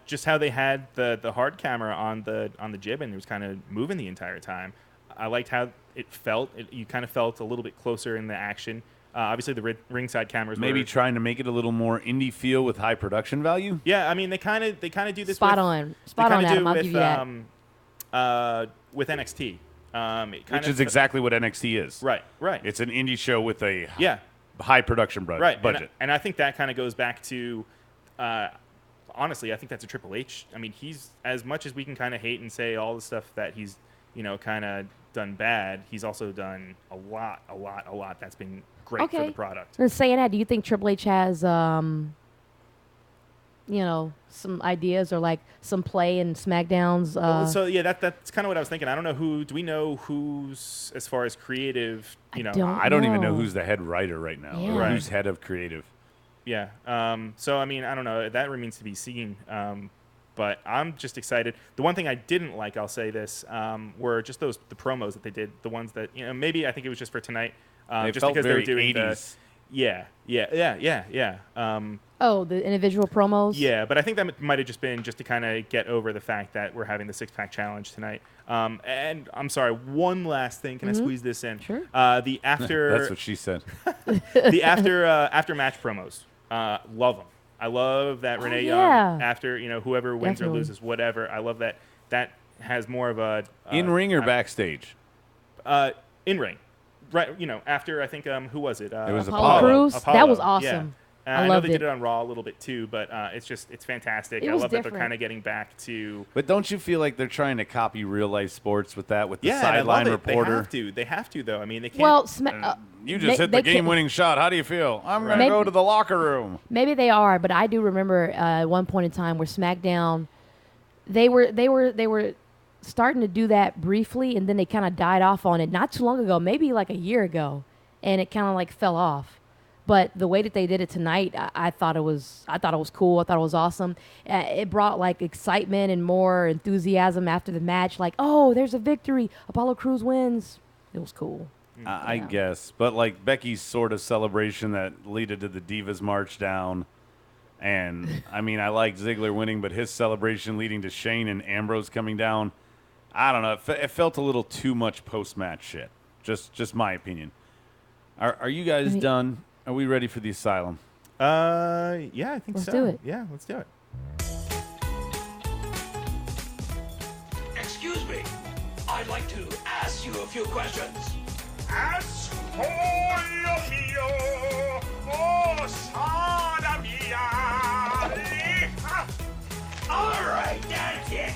Just how they had the hard camera on the jib, and it was kind of moving the entire time. I liked how it felt. You kind of felt a little bit closer in the action. Obviously, the ringside cameras Maybe were, trying to make it a little more indie feel with high production value? Yeah, I mean they kind of do this. Spot with, on, they kinda do Adam. it I'll with, give you that. With NXT, Which is exactly what NXT is. right. It's an indie show with a Yeah, high production right. budget. And I think that kind of goes back to, honestly, I think that's a Triple H. I mean, he's, as much as we can kind of hate and say all the stuff that he's, kind of done bad, he's also done a lot that's been great for the product. And saying that, do you think Triple H has, some ideas or like some play in SmackDowns? So yeah, that's kind of what I was thinking. I don't know do we know who's, as far as creative, I don't I don't even know know. who's the head writer right now. Yeah. Or Right. who's head of creative. Yeah. So I mean, I don't know. That remains to be seen. But I'm just excited. The one thing I didn't like, I'll say this, were just the promos that they did. The ones that maybe I think it was just for tonight, They just felt because they were very doing 80s. yeah. Oh, the individual promos. Yeah, but I think that might have just been just to kind of get over the fact that we're having the six-pack challenge tonight. And I'm sorry, one last thing. Can I squeeze this in? Sure. The after That's what she said. the after match promos. Love them. I love that Renee Young after whoever wins Definitely. or loses, whatever. I love that. That has more of a In ring or backstage? in ring. Right, after I think who was it? It was Apollo Crews. Apollo, That was yeah. awesome. I know loved they it. did it on Raw a little bit too, but it's fantastic. It I was love that different. they're kind of getting back to But don't you feel like they're trying to copy real life sports with that, with the and I sideline love it. reporter? They have to though. I mean, they can't. Well, You just hit the game-winning shot. How do you feel? I'm going to go to the locker room. Maybe they are, but I do remember at one point in time where SmackDown, they were starting to do that briefly, and then they kind of died off on it not too long ago, maybe like a year ago, and it kind of like fell off. But the way that they did it tonight, I thought it was cool. I thought it was awesome. It brought like excitement and more enthusiasm after the match. Like, oh, there's a victory. Apollo Crews wins. It was cool. I guess. But like Becky's sort of celebration that led to the Divas March down. And I mean, I like Ziggler winning, but his celebration leading to Shane and Ambrose coming down, I don't know. It felt a little too much post-match shit. Just my opinion. Are you guys done? Are we ready for the Asylum? Yeah, I think Let's so. do it. Yeah, let's do it. Excuse me. I'd like to ask you a few questions. All right, that's it.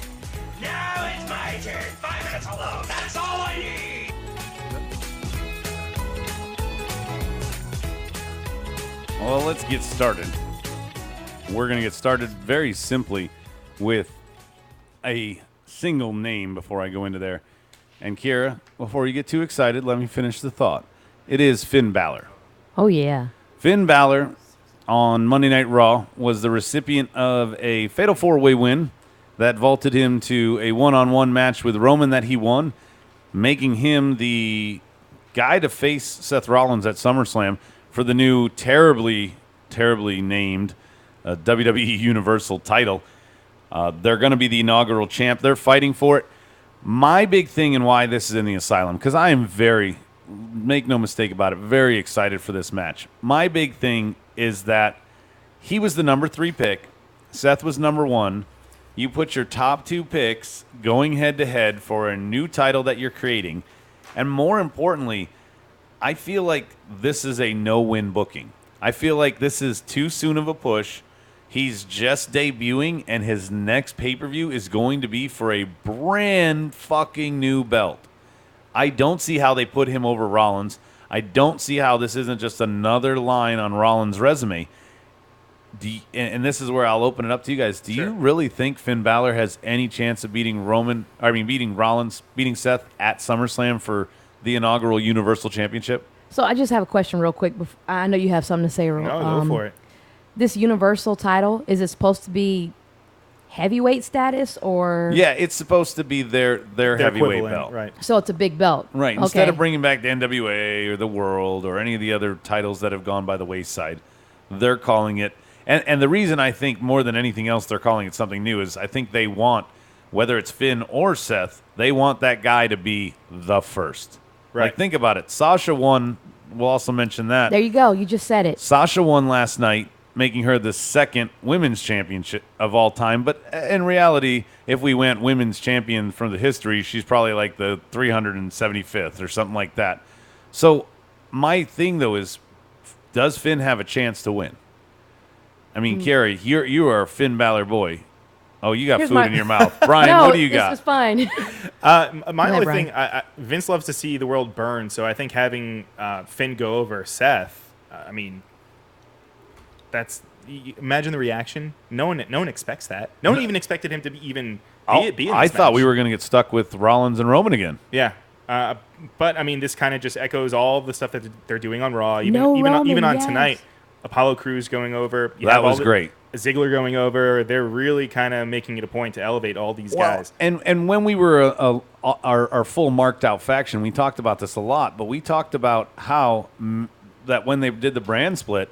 Now it's my turn. 5 minutes alone. That's all I need. Well, let's get started. We're going to get started very simply with a single name before I go into there. And Kiara, before you get too excited, let me finish the thought. It is Finn Balor. Oh, yeah. Finn Balor on Monday Night Raw was the recipient of a Fatal 4-Way win that vaulted him to a one-on-one match with Roman that he won, making him the guy to face Seth Rollins at SummerSlam for the new terribly named WWE Universal title. They're going to be the inaugural champ. They're fighting for it. My big thing and why this is in the Asylum, because I am make no mistake about it, very excited for this match. My big thing is that he was the number 3 pick. Seth was number 1. You put your top 2 picks going head-to-head for a new title that you're creating. And more importantly, I feel like this is a no-win booking. I feel like this is too soon of a push. He's just debuting, and his next pay-per-view is going to be for a brand fucking new belt. I don't see how they put him over Rollins. I don't see how this isn't just another line on Rollins' resume. And this is where I'll open it up to you guys. Do you really think Finn Balor has any chance of beating Rollins, beating Seth at SummerSlam for the inaugural Universal Championship? So I just have a question real quick. I know you have something to say. No, go for it. This Universal title, is it supposed to be heavyweight status or? Yeah, it's supposed to be their heavyweight equivalent, belt. right? So it's a big belt. Right. Okay. Instead of bringing back the NWA or the World or any of the other titles that have gone by the wayside, they're calling it. And the reason I think more than anything else they're calling it something new is I think they want, whether it's Finn or Seth, they want that guy to be the first. Right. Like, think about it. Sasha won. We'll also mention that. There you go. You just said it. Sasha won last night, making her the second women's championship of all time. But in reality, if we went women's champion from the history, she's probably like the 375th or something like that. So my thing, though, is does Finn have a chance to win? I mean, Carrie, you are a Finn Balor boy. Oh, you got Here's food in your mouth. Brian, No, what do you got? This is fine. My only Brian. thing, Vince loves to see the world burn, so I think having Finn go over Seth, I mean, imagine the reaction. No one expects that. No one even expected him to be in this I thought match. we were going to get stuck with Rollins and Roman again. Yeah. But I mean, this kind of just echoes all the stuff that they're doing on Raw. Even No even Roman, on yes. tonight, Apollo Crews going over. That was great. Ziggler going over. They're really kind of making it a point to elevate all these guys. And when we were our full marked out faction, we talked about this a lot, but we talked about how that when they did the brand split,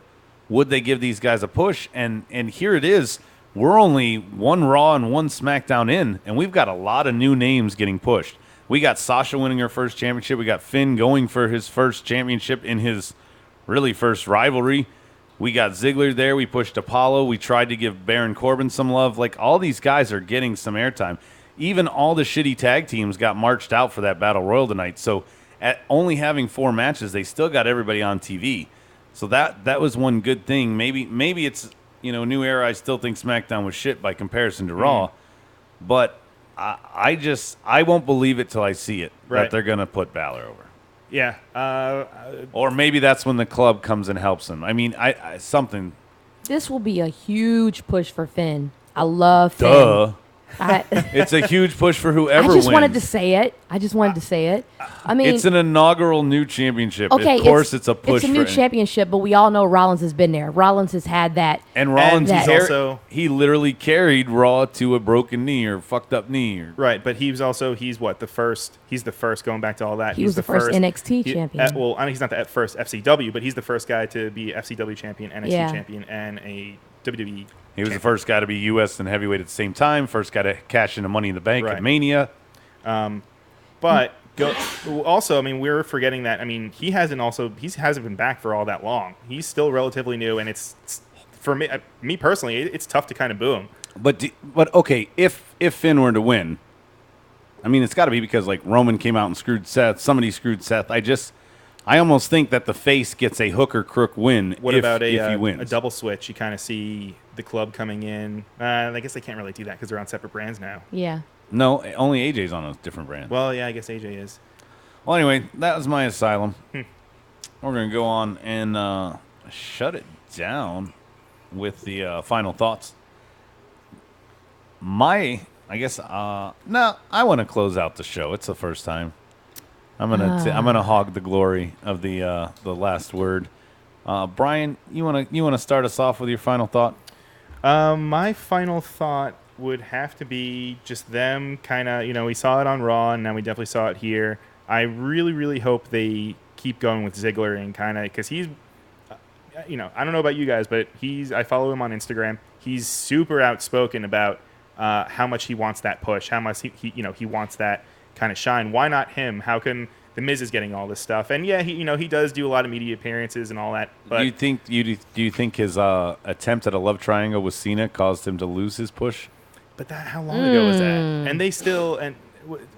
would they give these guys a push? And here it is. We're only one Raw and one SmackDown in, and we've got a lot of new names getting pushed. We got Sasha winning her first championship. We got Finn going for his first championship in his really first rivalry. We got Ziggler there. We pushed Apollo. We tried to give Baron Corbin some love. Like, all these guys are getting some airtime. Even all the shitty tag teams got marched out for that Battle Royal tonight. So at only having 4 matches, they still got everybody on TV. So that was one good thing. Maybe it's, new era. I still think SmackDown was shit by comparison to Raw. But I won't believe it till I see it, that they're going to put Balor over. Yeah. Or maybe that's when the club comes and helps them. I mean, something. This will be a huge push for Finn. I love Finn. Duh. It's a huge push for whoever I just wins. wanted to say it. I mean, it's an inaugural new championship. Okay, of course, it's a push. It's a new championship, but we all know Rollins has been there. Rollins has had that. And Rollins, he literally carried Raw to a broken knee or fucked up knee. Right, but he's the first. He's the first going back to all that. He's the first NXT champion. Well, I mean, he's not the first FCW, but he's the first guy to be FCW champion, NXT champion, and a WWE. He was the first guy to be U.S. and heavyweight at the same time. First guy to cash into Money in the Bank at Mania. But also, I mean, we're forgetting that. I mean, he hasn't been back for all that long. He's still relatively new, and it's for me personally, it's tough to kind of boo him. But okay, if Finn were to win, I mean, it's got to be because like Roman came out and screwed Seth. Somebody screwed Seth. I almost think that the face gets a hook or crook win. What about if he wins? A double switch? You kind of see the club coming in. I guess they can't really do that because they're on separate brands now. Yeah. No, only AJ's on a different brand. Well, yeah, I guess AJ is. Well, anyway, that was my asylum. We're going to go on and shut it down with the final thoughts. I want to close out the show. It's the first time. I'm gonna hog the glory of the last word. Brian, you wanna start us off with your final thought? My final thought would have to be just them kind of, we saw it on Raw, and now we definitely saw it here. I really, really hope they keep going with Ziggler and kind of, because he's, I don't know about you guys, but I follow him on Instagram. He's super outspoken about how much he wants that push, how much he wants that kind of shine. Why not him? How come the Miz is getting all this stuff? And yeah, he does do a lot of media appearances and all that. But do you think his attempt at a love triangle with Cena caused him to lose his push? But how long ago was that? And they still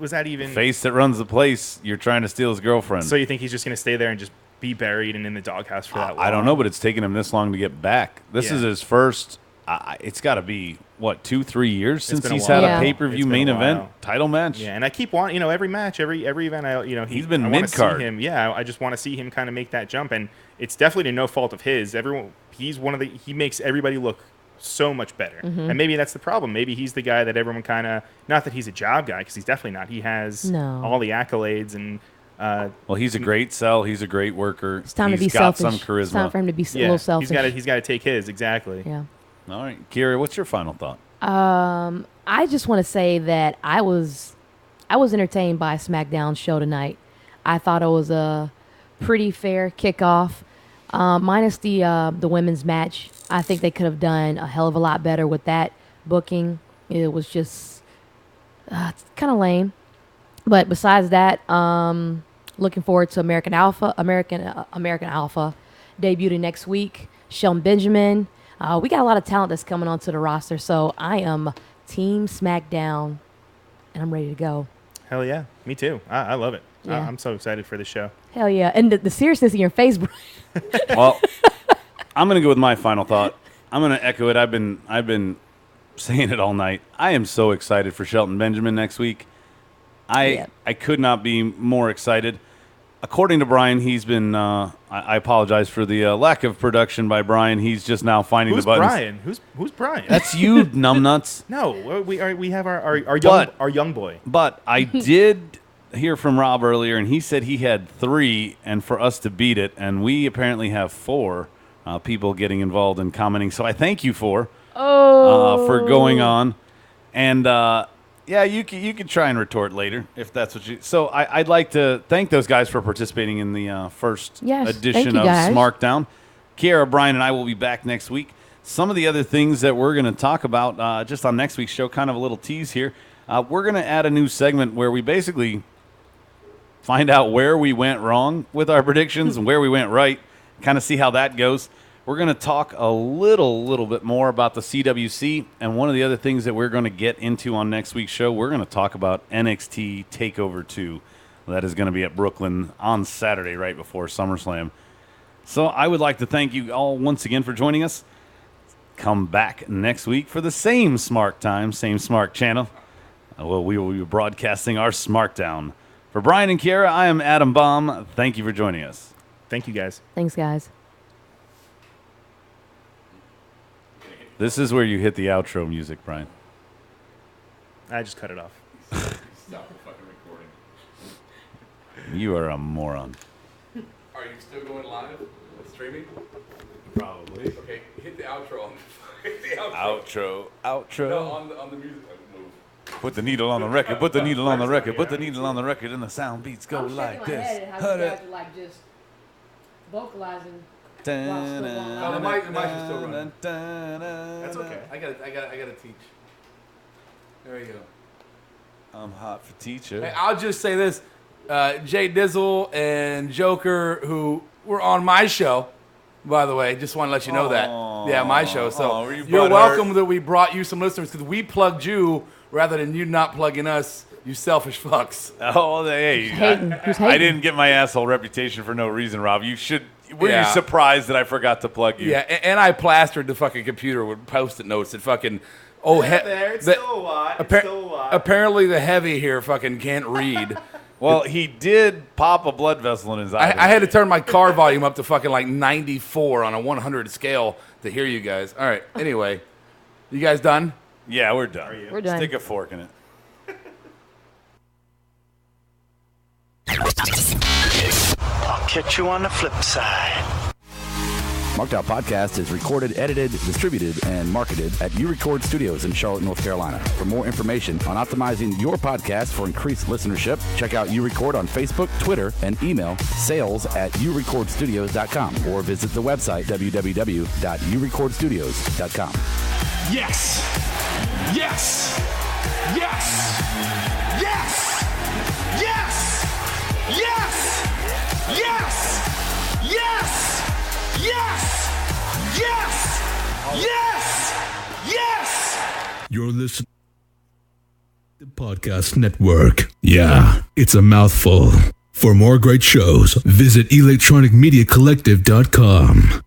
was that even face that runs the place? You're trying to steal his girlfriend. So you think he's just going to stay there and just be buried and in the doghouse for that long? I don't know, but it's taken him this long to get back. This is his first. It's got to be, 2-3 years since he's had a pay-per-view main event title match. Yeah, and I keep wanting, every match, every event, he's been mid-card. I just want to see him kind of make that jump, and it's definitely no fault of his. He makes everybody look so much better, and maybe that's the problem. Maybe he's the guy that everyone kind of, not that he's a job guy, because he's definitely not. He has all the accolades and. Well, he's a great sell. He's a great worker. It's time to be got selfish. Some charisma. It's time for him to be a little selfish. He's got to take his, exactly. Yeah. All right, Kiara, what's your final thought? I just want to say that I was entertained by SmackDown show tonight. I thought it was a pretty fair kickoff, minus the women's match. I think they could have done a hell of a lot better with that booking. It was just kind of lame. But besides that, looking forward to American Alpha debuting next week. Shelton Benjamin. We got a lot of talent that's coming onto the roster, so I am Team SmackDown, and I'm ready to go. Hell yeah, me too. I love it. Yeah. I'm so excited for the show. Hell yeah, and the seriousness in your face, Brian. Well, I'm gonna go with my final thought. I'm gonna echo it. I've been saying it all night. I am so excited for Shelton Benjamin next week. I could not be more excited. According to Brian, he's been. I apologize for the lack of production by Brian. He's just now finding the buttons. Brian? Who's Brian? That's you, numbnuts. No, we have our young boy. But I did hear from Rob earlier, and he said he had 3, and for us to beat it, and we apparently have 4 people getting involved and commenting. So I thank you for. for going on. And yeah, you can try and retort later if that's what you. So I'd like to thank those guys for participating in the first edition of Smarkdown. Kiara, Brian, and I will be back next week. Some of the other things that we're going to talk about just on next week's show, kind of a little tease here. We're going to add a new segment where we basically find out where we went wrong with our predictions and where we went right, kind of see how that goes. We're going to talk a little bit more about the CWC, and one of the other things that we're going to get into on next week's show, we're going to talk about NXT TakeOver 2. That is going to be at Brooklyn on Saturday right before SummerSlam. So I would like to thank you all once again for joining us. Come back next week for the same Smark time, same Smark channel. Well, we will be broadcasting our Smarkdown. For Brian and Kiara, I am Adam Baum. Thank you for joining us. Thank you, guys. Thanks, guys. This is where you hit the outro music, Brian. I just cut it off. Stop the fucking recording. You are a moron. Are you still going live with streaming? Probably. Okay, hit the outro. Hit the outro. Outro. No, on the music move. Put the needle on the record. Put the needle on the record. Put the needle on the record, and the sound beats go like this. How you guys are like just vocalizing. No, the mic is still running. That's okay. I gotta teach. There you go. I'm hot for teacher. Hey, I'll just say this: Jay Dizzle and Joker, who were on my show, by the way, just want to let you know that. Yeah, my show. So you're welcome that we brought you some listeners because we plugged you rather than you not plugging us. You selfish fucks. Oh, hey! I didn't get my asshole reputation for no reason, Rob. You should. Were you surprised that I forgot to plug you? Yeah, and I plastered the fucking computer with Post-it notes that fucking. Oh, it's still a lot. It's still a lot. Apparently, the heavy here fucking can't read. Well, he did pop a blood vessel in his eye. I had to turn my car volume up to fucking like 94 on a 100 scale to hear you guys. All right. Anyway, you guys done? Yeah, we're done. We're done. Stick a fork in it. I'll catch you on the flip side. Smarkdown Podcast is recorded, edited, distributed, and marketed at U-Record Studios in Charlotte, North Carolina. For more information on optimizing your podcast for increased listenership, check out U-Record on Facebook, Twitter, and email sales@urecordstudios.com or visit the website www.urecordstudios.com. Yes! Yes! Yes! Yes! Yes! Yes! Yes! Yes! Yes! Yes! Yes! Yes! You're listening to the Podcast Network. Yeah, it's a mouthful. For more great shows, visit electronicmediacollective.com.